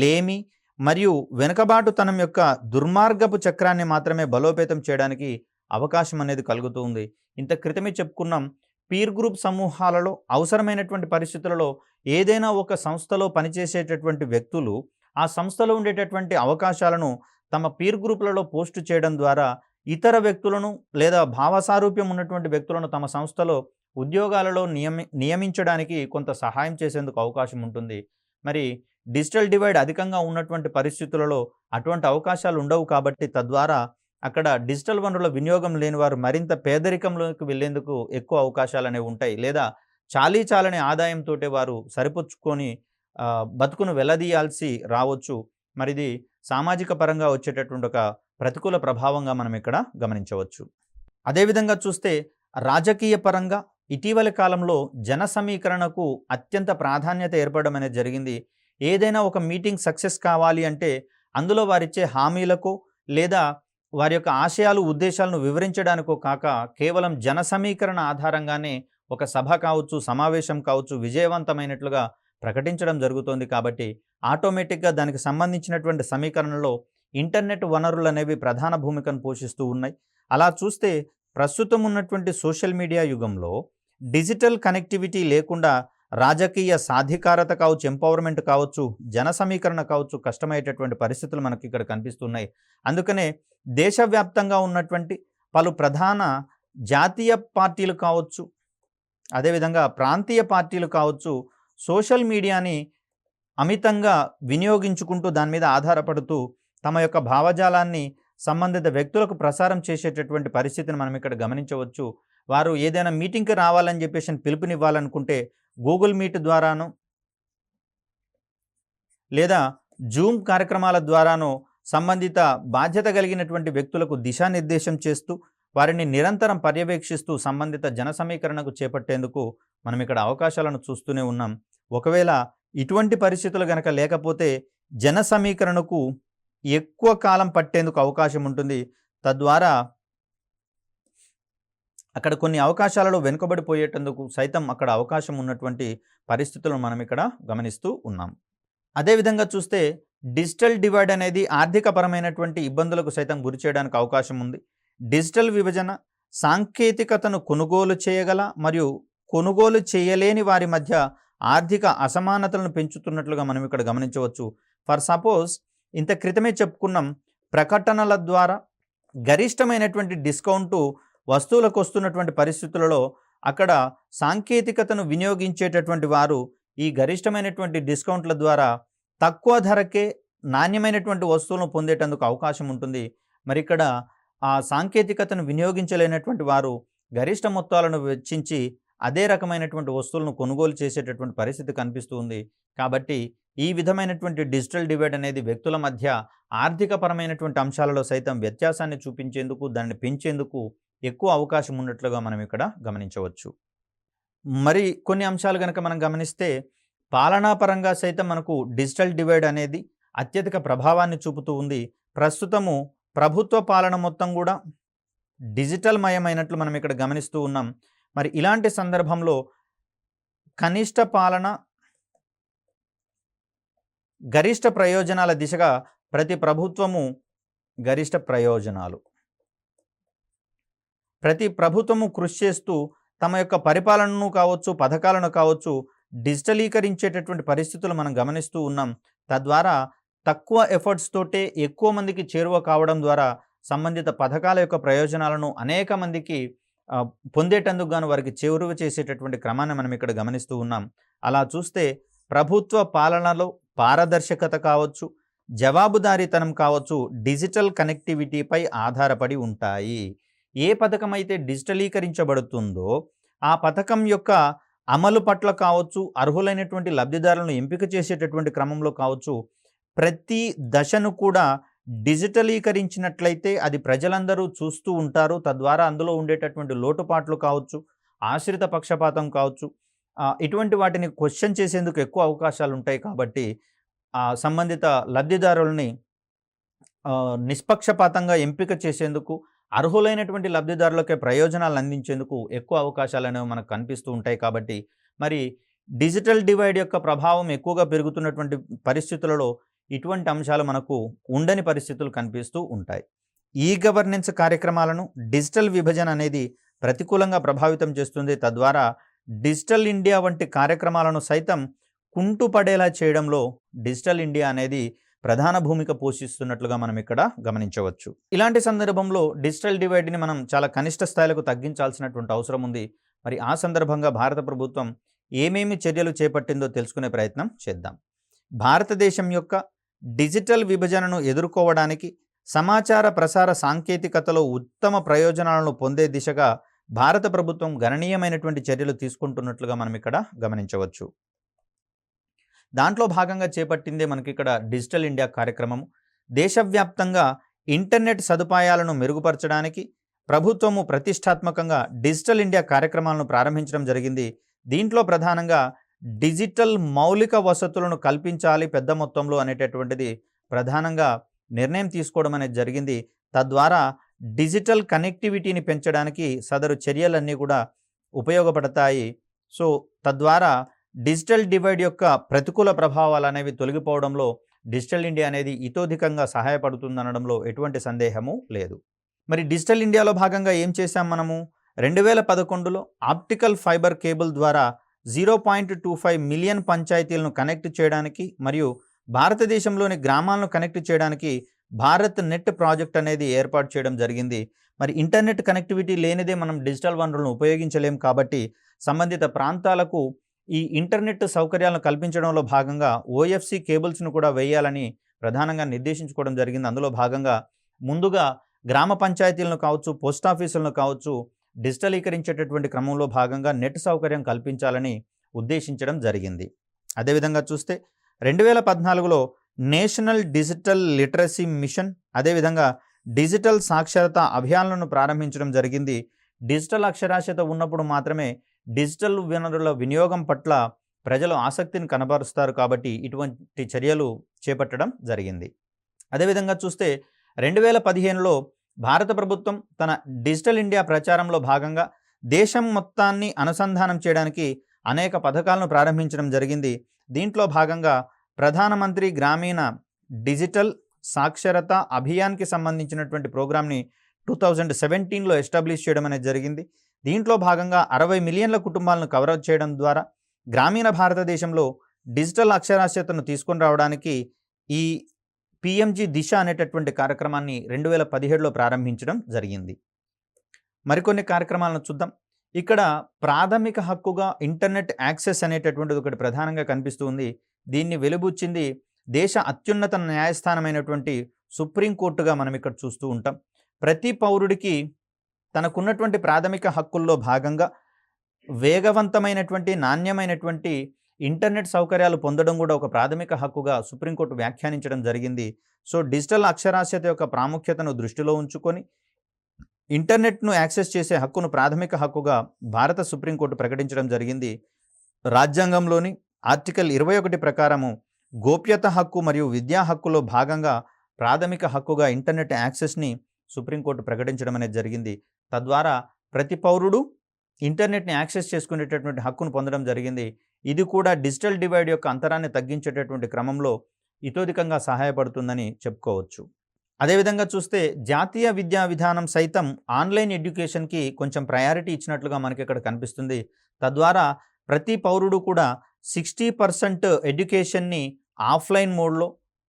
లేమి మరియు వెనుకబాటుతనం యొక్క దుర్మార్గపు చక్రాన్ని మాత్రమే బలోపేతం చేయడానికి అవకాశం అనేది కలుగుతూ ఉంది. ఇంత క్రితమే చెప్పుకున్నాం, పీర్ గ్రూప్ సమూహాలలో అవసరమైనటువంటి పరిస్థితులలో ఏదైనా ఒక సంస్థలో పనిచేసేటటువంటి వ్యక్తులు ఆ సంస్థలో ఉండేటటువంటి అవకాశాలను తమ పీర్ గ్రూప్‌లలో పోస్ట్ చేయడం ద్వారా ఇతర వ్యక్తులను లేదా భావసారూప్యం ఉన్నటువంటి వ్యక్తులను తమ సంస్థలో ఉద్యోగాలలో నియమించడానికి కొంత సహాయం చేసేందుకు అవకాశం ఉంటుంది. మరి డిజిటల్ డివైడ్ అధికంగా ఉన్నటువంటి పరిస్థితులలో అటువంటి అవకాశాలు ఉండవు కాబట్టి తద్వారా అక్కడ డిజిటల్ వనరుల వినియోగం లేని వారు మరింత పేదరికంలోకి వెళ్ళేందుకు ఎక్కువ అవకాశాలనేవి ఉంటాయి. లేదా చాలీ చాలని ఆదాయంతోటే వారు సరిపుచ్చుకొని బతుకును వెళ్లదీయాల్సి రావచ్చు. మరిది సామాజిక పరంగా వచ్చేటటువంటి ఒక ప్రతికూల ప్రభావంగా మనం ఇక్కడ గమనించవచ్చు. అదేవిధంగా చూస్తే రాజకీయ పరంగా ఇటీవలి కాలంలో జన సమీకరణకు అత్యంత ప్రాధాన్యత ఏర్పడడం అనేది జరిగింది. ఏదైనా ఒక మీటింగ్ సక్సెస్ కావాలి అంటే అందులో వారిచ్చే హామీలకు లేదా వారి యొక్క ఆశయాలు ఉద్దేశాలను వివరించడానికో కాక కేవలం జన సమీకరణ ఆధారంగానే ఒక సభ కావచ్చు, సమావేశం కావచ్చు విజయవంతమైనట్లుగా ప్రకటించడం జరుగుతోంది. కాబట్టి ఆటోమేటిక్గా దానికి సంబంధించినటువంటి సమీకరణలో ఇంటర్నెట్ వనరులు అనేవి ప్రధాన భూమికను పోషిస్తూ ఉన్నాయి. అలా చూస్తే ప్రస్తుతం ఉన్నటువంటి సోషల్ మీడియా యుగంలో డిజిటల్ కనెక్టివిటీ లేకుండా రాజకీయ సాధికారత కావచ్చు, ఎంపవర్మెంట్ కావచ్చు, జన సమీకరణ కావచ్చు కష్టమయ్యేటటువంటి పరిస్థితులు మనకి ఇక్కడ కనిపిస్తున్నాయి. అందుకనే దేశవ్యాప్తంగా ఉన్నటువంటి పలు ప్రధాన జాతీయ పార్టీలు కావచ్చు, అదేవిధంగా ప్రాంతీయ పార్టీలు కావచ్చు, సోషల్ మీడియాని అమితంగా వినియోగించుకుంటూ దాని మీద ఆధారపడుతూ తమ యొక్క భావజాలాన్ని సంబంధిత వ్యక్తులకు ప్రసారం చేసేటటువంటి పరిస్థితిని మనం ఇక్కడ గమనించవచ్చు. వారు ఏదైనా మీటింగ్కి రావాలని చెప్పేసి పిలుపునివ్వాలనుకుంటే గూగుల్ మీట్ ద్వారానో లేదా జూమ్ కార్యక్రమాల ద్వారానో సంబంధిత బాధ్యత కలిగినటువంటి వ్యక్తులకు దిశానిర్దేశం చేస్తూ వారిని నిరంతరం పర్యవేక్షిస్తూ సంబంధిత జన సమీకరణకు చేపట్టేందుకు మనం ఇక్కడ అవకాశాలను చూస్తూనే ఉన్నాం. ఒకవేళ ఇటువంటి పరిస్థితులు గనక లేకపోతే జన సమీకరణకు ఎక్కువ కాలం పట్టేందుకు అవకాశం ఉంటుంది. తద్వారా అక్కడ కొన్ని అవకాశాలలో వెనుకబడిపోయేటందుకు సైతం అక్కడ అవకాశం ఉన్నటువంటి పరిస్థితులను మనం ఇక్కడ గమనిస్తూ ఉన్నాం. అదేవిధంగా చూస్తే డిజిటల్ డివైడ్ అనేది ఆర్థికపరమైనటువంటి ఇబ్బందులకు సైతం గురి చేయడానికి అవకాశం ఉంది. డిజిటల్ విభజన సాంకేతికతను కొనుగోలు చేయగల మరియు కొనుగోలు చేయలేని వారి మధ్య ఆర్థిక అసమానతలను పెంచుతున్నట్లుగా మనం ఇక్కడ గమనించవచ్చు. ఫర్ సపోజ్ ఇంత క్రితమే చెప్పుకున్నాం, ప్రకటనల ద్వారా గరిష్టమైనటువంటి డిస్కౌంటు వస్తువులకు వస్తున్నటువంటి పరిస్థితులలో అక్కడ సాంకేతికతను వినియోగించేటటువంటి వారు ఈ గరిష్టమైనటువంటి డిస్కౌంట్ల ద్వారా తక్కువ ధరకే నాణ్యమైనటువంటి వస్తువులను పొందేటందుకు అవకాశం ఉంటుంది. మరి ఇక్కడ ఆ సాంకేతికతను వినియోగించలేనటువంటి వారు గరిష్ట మొత్తాలను వెచ్చించి అదే రకమైనటువంటి వస్తువులను కొనుగోలు చేసేటటువంటి పరిస్థితి కనిపిస్తూ ఉంది. కాబట్టి ఈ విధమైనటువంటి డిజిటల్ డివైడ్ అనేది వ్యక్తుల మధ్య ఆర్థికపరమైనటువంటి అంశాలలో సైతం వ్యత్యాసాన్ని చూపించేందుకు, దాన్ని పెంచేందుకు ఎక్కువ అవకాశం ఉన్నట్లుగా మనం ఇక్కడ గమనించవచ్చు. మరి కొన్ని అంశాలు కనుక మనం గమనిస్తే పాలనాపరంగా సైతం మనకు డిజిటల్ డివైడ్ అనేది అత్యధిక ప్రభావాన్ని చూపుతూ ఉంది. ప్రస్తుతము ప్రభుత్వ పాలన మొత్తం కూడా డిజిటల్ మయమైనట్లు మనం ఇక్కడ గమనిస్తూ ఉన్నాం. మరి ఇలాంటి సందర్భంలో కనిష్ట పాలన గరిష్ట ప్రయోజనాల దిశగా ప్రతి ప్రభుత్వము కృషి చేస్తూ తమ యొక్క పరిపాలనను కావచ్చు, పథకాలను కావచ్చు డిజిటలీకరించేటటువంటి పరిస్థితులు మనం గమనిస్తూ ఉన్నాం. తద్వారా తక్కువ ఎఫర్ట్స్ తోటే ఎక్కువ మందికి చేరువ కావడం ద్వారా సంబంధిత పథకాల యొక్క ప్రయోజనాలను అనేక మందికి పొందేటందుకు గాను వారికి చేరువ చేసేటటువంటి క్రమాన్ని మనం ఇక్కడ గమనిస్తూ ఉన్నాం. అలా చూస్తే ప్రభుత్వ పాలనలో పారదర్శకత కావచ్చు, జవాబుదారీతనం కావచ్చు డిజిటల్ కనెక్టివిటీపై ఆధారపడి ఉంటాయి. ఏ పథకం అయితే డిజిటలీకరించబడుతుందో ఆ పథకం యొక్క అమలు పట్ల కావచ్చు, అర్హులైనటువంటి లబ్ధిదారులను ఎంపిక చేసేటటువంటి క్రమంలో కావచ్చు, ప్రతి దశను కూడా డిజిటలీకరించినట్లయితే అది ప్రజలందరూ చూస్తూ ఉంటారు. తద్వారా అందులో ఉండేటటువంటి లోటుపాట్లు కావచ్చు, ఆశ్రిత పక్షపాతం కావచ్చు, ఇటువంటి వాటిని క్వశ్చన్ చేసేందుకు ఎక్కువ అవకాశాలు ఉంటాయి. కాబట్టి సంబంధిత లబ్ధిదారులని నిష్పక్షపాతంగా ఎంపిక చేసేందుకు, అర్హులైనటువంటి లబ్ధిదారులకే ప్రయోజనాలు అందించేందుకు ఎక్కువ అవకాశాలు అనేవి మనకు కనిపిస్తూ ఉంటాయి. కాబట్టి మరి డిజిటల్ డివైడ్ యొక్క ప్రభావం ఎక్కువగా పెరుగుతున్నటువంటి పరిస్థితులలో ఇటువంటి అంశాలు మనకు ఉండని పరిస్థితులు కనిపిస్తూ ఉంటాయి. ఈ గవర్నెన్స్ కార్యక్రమాలను డిజిటల్ విభజన అనేది ప్రతికూలంగా ప్రభావితం చేస్తుంది. తద్వారా డిజిటల్ ఇండియా వంటి కార్యక్రమాలను సైతం కుంటుపడేలా చేయడంలో డిజిటల్ ఇండియా అనేది ప్రధాన భూమిక పోషిస్తున్నట్లుగా మనం ఇక్కడ గమనించవచ్చు. ఇలాంటి సందర్భంలో డిజిటల్ డివైడ్ని మనం చాలా కనిష్ట స్థాయిలకు తగ్గించాల్సినటువంటి అవసరం ఉంది. మరి ఆ సందర్భంగా భారత ప్రభుత్వం ఏమేమి చర్యలు చేపట్టిందో తెలుసుకునే ప్రయత్నం చేద్దాం. భారతదేశం యొక్క డిజిటల్ విభజనను ఎదుర్కోవడానికి సమాచార ప్రసార సాంకేతికతలో ఉత్తమ ప్రయోజనాలను పొందే దిశగా భారత ప్రభుత్వం గణనీయమైనటువంటి చర్యలు తీసుకుంటున్నట్లుగా మనం ఇక్కడ గమనించవచ్చు. దాంట్లో భాగంగా చేపట్టిందే మనకి ఇక్కడ డిజిటల్ ఇండియా కార్యక్రమం. దేశవ్యాప్తంగా ఇంటర్నెట్ సదుపాయాలను మెరుగుపరచడానికి ప్రభుత్వము ప్రతిష్టాత్మకంగా డిజిటల్ ఇండియా కార్యక్రమాలను ప్రారంభించడం జరిగింది. దీంట్లో ప్రధానంగా డిజిటల్ మౌలిక వసతులను కల్పించాలి పెద్ద మొత్తంలో అనేటటువంటిది ప్రధానంగా నిర్ణయం తీసుకోవడం అనేది జరిగింది. తద్వారా డిజిటల్ కనెక్టివిటీని పెంచడానికి సదరు చర్యలన్నీ కూడా ఉపయోగపడతాయి. సో తద్వారా డిజిటల్ డివైడ్ యొక్క ప్రతికూల ప్రభావాలు అనేవి తొలగిపోవడంలో డిజిటల్ ఇండియా అనేది ఇతోధికంగా సహాయపడుతుందనడంలో ఎటువంటి సందేహము లేదు. మరి డిజిటల్ ఇండియాలో భాగంగా ఏం చేశాం మనము? 2011లో ఆప్టికల్ ఫైబర్ కేబుల్ ద్వారా 0.25 మిలియన్ పంచాయతీలను కనెక్ట్ చేయడానికి మరియు భారతదేశంలోని గ్రామాలను కనెక్ట్ చేయడానికి భారత్ నెట్ ప్రాజెక్ట్ అనేది ఏర్పాటు చేయడం జరిగింది. మరి ఇంటర్నెట్ కనెక్టివిటీ లేనిదే మనం డిజిటల్ వనరులను ఉపయోగించలేం కాబట్టి సంబంధిత ప్రాంతాలకు ఈ ఇంటర్నెట్ సౌకర్యాలను కల్పించడంలో భాగంగా ఓఎఫ్సి కేబుల్స్ను కూడా వేయాలని ప్రధానంగా నిర్దేశించుకోవడం జరిగింది. అందులో భాగంగా ముందుగా గ్రామ పంచాయతీలను కావచ్చు, పోస్ట్ ఆఫీసులను కావచ్చు డిజిటలీకరించేటటువంటి క్రమంలో భాగంగా నెట్ సౌకర్యం కల్పించాలని ఉద్దేశించడం జరిగింది. అదేవిధంగా చూస్తే 2014లో నేషనల్ డిజిటల్ లిటరసీ మిషన్, అదేవిధంగా డిజిటల్ సాక్షరత అభియాన్లను ప్రారంభించడం జరిగింది. డిజిటల్ అక్షరాస్యత ఉన్నప్పుడు మాత్రమే డిజిటల్ వనరుల వినియోగం పట్ల ప్రజలు ఆసక్తిని కనబరుస్తారు కాబట్టి ఇటువంటి చర్యలు చేపట్టడం జరిగింది. అదేవిధంగా చూస్తే 2015లో భారత ప్రభుత్వం తన డిజిటల్ ఇండియా ప్రచారంలో భాగంగా దేశం మొత్తాన్ని అనుసంధానం చేయడానికి అనేక పథకాలను ప్రారంభించడం జరిగింది. దీంట్లో భాగంగా ప్రధానమంత్రి గ్రామీణ డిజిటల్ సాక్షరత అభియాన్కి సంబంధించినటువంటి ప్రోగ్రామ్ని 2017లో ఎస్టాబ్లిష్ చేయడం అనేది జరిగింది. దీంట్లో భాగంగా 60 మిలియన్ల కుటుంబాలను కవర్ చేయడం ద్వారా గ్రామీణ భారతదేశంలో డిజిటల్ అక్షరాస్యతను తీసుకొని రావడానికి ఈ పిఎంజి దిశ అనేటటువంటి కార్యక్రమాన్ని 2017లో ప్రారంభించడం జరిగింది. మరికొన్ని కార్యక్రమాలను చూద్దాం. ఇక్కడ ప్రాథమిక హక్కుగా ఇంటర్నెట్ యాక్సెస్ అనేటటువంటిది ఒకటి ప్రధానంగా కనిపిస్తుంది. దీన్ని వెలుబుచ్చింది దేశ అత్యున్నత న్యాయస్థానమైనటువంటి సుప్రీంకోర్టుగా మనం ఇక్కడ చూస్తూ ఉంటాం. ప్రతి పౌరుడికి తనకున్నటువంటి ప్రాథమిక హక్కుల్లో భాగంగా వేగవంతమైనటువంటి నాణ్యమైనటువంటి ఇంటర్నెట్ సౌకర్యాలు పొందడం కూడా ఒక ప్రాథమిక హక్కుగా సుప్రీంకోర్టు వ్యాఖ్యానించడం జరిగింది. సో డిజిటల్ అక్షరాస్యత యొక్క ప్రాముఖ్యతను దృష్టిలో ఉంచుకొని ఇంటర్నెట్ను యాక్సెస్ చేసే హక్కును ప్రాథమిక హక్కుగా భారత సుప్రీంకోర్టు ప్రకటించడం జరిగింది. రాజ్యాంగంలోని ఆర్టికల్ 21 ప్రకారము గోప్యత హక్కు మరియు విద్యా హక్కులో భాగంగా ప్రాథమిక హక్కుగా ఇంటర్నెట్ యాక్సెస్ని సుప్రీంకోర్టు ప్రకటించడం అనేది జరిగింది. తద్వారా ప్రతి పౌరుడు ఇంటర్నెట్ని యాక్సెస్ చేసుకునేటటువంటి హక్కును పొందడం జరిగింది. ఇది కూడా డిజిటల్ డివైడ్ యొక్క అంతరాన్ని తగ్గించేటటువంటి క్రమంలో ఇతోధికంగా సహాయపడుతుందని చెప్పుకోవచ్చు. అదేవిధంగా చూస్తే జాతీయ విద్యా విధానం సైతం ఆన్లైన్ ఎడ్యుకేషన్కి కొంచెం ప్రయారిటీ ఇచ్చినట్లుగా మనకి ఇక్కడ కనిపిస్తుంది. తద్వారా ప్రతి పౌరుడు కూడా 60% ఎడ్యుకేషన్ని ఆఫ్లైన్ మోడ్లో,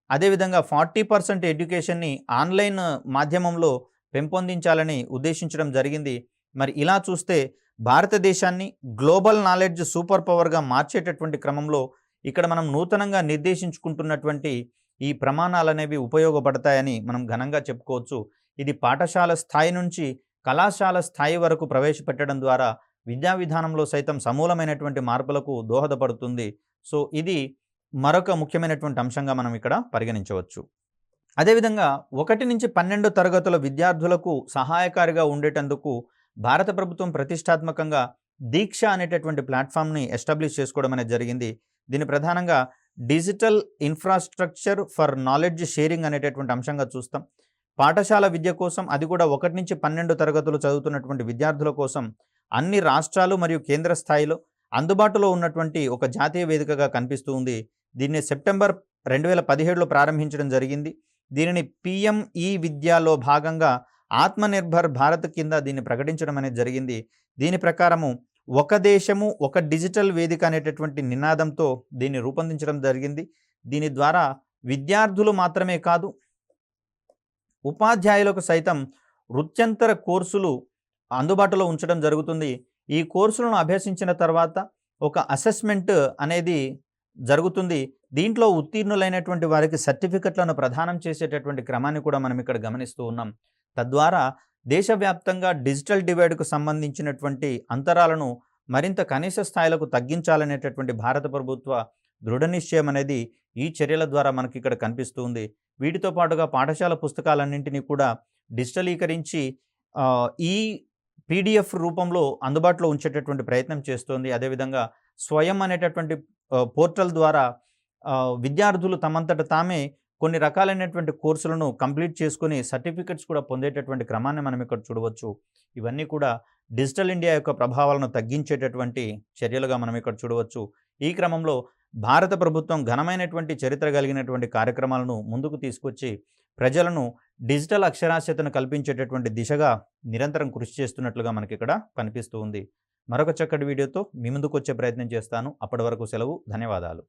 అదేవిధంగా 40% ఎడ్యుకేషన్ని ఆన్లైన్ మాధ్యమంలో పెంపొందించాలని ఉద్దేశించడం జరిగింది. మరి ఇలా చూస్తే భారతదేశాన్ని గ్లోబల్ నాలెడ్జ్ సూపర్ పవర్గా మార్చేటటువంటి క్రమంలో ఇక్కడ మనం నూతనంగా నిర్దేశించుకుంటున్నటువంటి ఈ ప్రమాణాలు అనేవి ఉపయోగపడతాయని మనం ఘనంగా చెప్పుకోవచ్చు. ఇది పాఠశాల స్థాయి నుంచి కళాశాల స్థాయి వరకు ప్రవేశపెట్టడం ద్వారా విద్యా విధానంలో సైతం సమూలమైనటువంటి మార్పులకు దోహదపడుతుంది. సో ఇది మరొక ముఖ్యమైనటువంటి అంశంగా మనం ఇక్కడ పరిగణించవచ్చు. అదేవిధంగా 1 నుంచి 12 తరగతుల విద్యార్థులకు సహాయకారిగా ఉండేటందుకు భారత ప్రభుత్వం ప్రతిష్టాత్మకంగా దీక్ష అనేటటువంటి ప్లాట్ఫామ్ని ఎస్టాబ్లిష్ చేసుకోవడం అనేది జరిగింది. దీన్ని ప్రధానంగా digital infrastructure for knowledge sharing అనేటటువంటి అంశంగా చూస్తాం. పాఠశాల విద్య కోసం, అది కూడా 1 నుంచి 12 తరగతులు చదువుతున్నటువంటి విద్యార్థుల కోసం అన్ని రాష్ట్రాలు మరియు కేంద్ర స్థాయిలో అందుబాటులో ఉన్నటువంటి ఒక జాతీయ వేదికగా కనిపిస్తూ ఉంది. దీన్ని సెప్టెంబర్ 2017లో ప్రారంభించడం జరిగింది. దీనిని పిఎంఈ విద్యలో భాగంగా ఆత్మనిర్భర్ భారత్ కింద దీన్ని ప్రకటించడం అనేది జరిగింది. దీని ప్రకారము ఒక దేశము ఒక డిజిటల్ వేదిక అనేటటువంటి నినాదంతో దీన్ని రూపొందించడం జరిగింది. దీని ద్వారా విద్యార్థులు మాత్రమే కాదు, ఉపాధ్యాయులకు సైతం వృత్యంతర కోర్సులు అందుబాటులో ఉంచడం జరుగుతుంది. ఈ కోర్సులను అభ్యసించిన తర్వాత ఒక అసెస్మెంట్ అనేది జరుగుతుంది. దీంట్లో ఉత్తీర్ణులైనటువంటి వారికి సర్టిఫికెట్లను ప్రదానం చేసేటటువంటి క్రమాన్ని కూడా మనం ఇక్కడ గమనిస్తూ ఉన్నాం. తద్వారా దేశవ్యాప్తంగా డిజిటల్ డివైడ్కు సంబంధించినటువంటి అంతరాలను మరింత కనీస స్థాయిలకు తగ్గించాలనేటటువంటి భారత ప్రభుత్వ దృఢ నిశ్చయం అనేది ఈ చర్యల ద్వారా మనకి ఇక్కడ కనిపిస్తూ ఉంది. వీటితో పాటుగా పాఠశాల పుస్తకాలన్నింటినీ కూడా డిజిటలీకరించి ఈ పీడిఎఫ్ రూపంలో అందుబాటులో ఉంచేటటువంటి ప్రయత్నం చేస్తోంది. అదేవిధంగా స్వయం అనేటటువంటి పోర్టల్ ద్వారా విద్యార్థులు తమంతట తామే కొన్ని రకాలైనటువంటి కోర్సులను కంప్లీట్ చేసుకుని సర్టిఫికెట్స్ కూడా పొందేటటువంటి క్రమాన్ని మనం ఇక్కడ చూడవచ్చు. ఇవన్నీ కూడా డిజిటల్ ఇండియా యొక్క ప్రభావాలను తగ్గించేటటువంటి చర్యలుగా మనం ఇక్కడ చూడవచ్చు. ఈ క్రమంలో భారత ప్రభుత్వం ఘనమైనటువంటి చరిత్ర కలిగినటువంటి కార్యక్రమాలను ముందుకు తీసుకొచ్చి ప్రజలను డిజిటల్ అక్షరాస్యతను కల్పించేటటువంటి దిశగా నిరంతరం కృషి చేస్తున్నట్లుగా మనకి ఇక్కడ కనిపిస్తూ ఉంది. మరొక చక్కటి వీడియోతో మీ ముందుకు వచ్చే ప్రయత్నం చేస్తాను. అప్పటి వరకు సెలవు. ధన్యవాదాలు.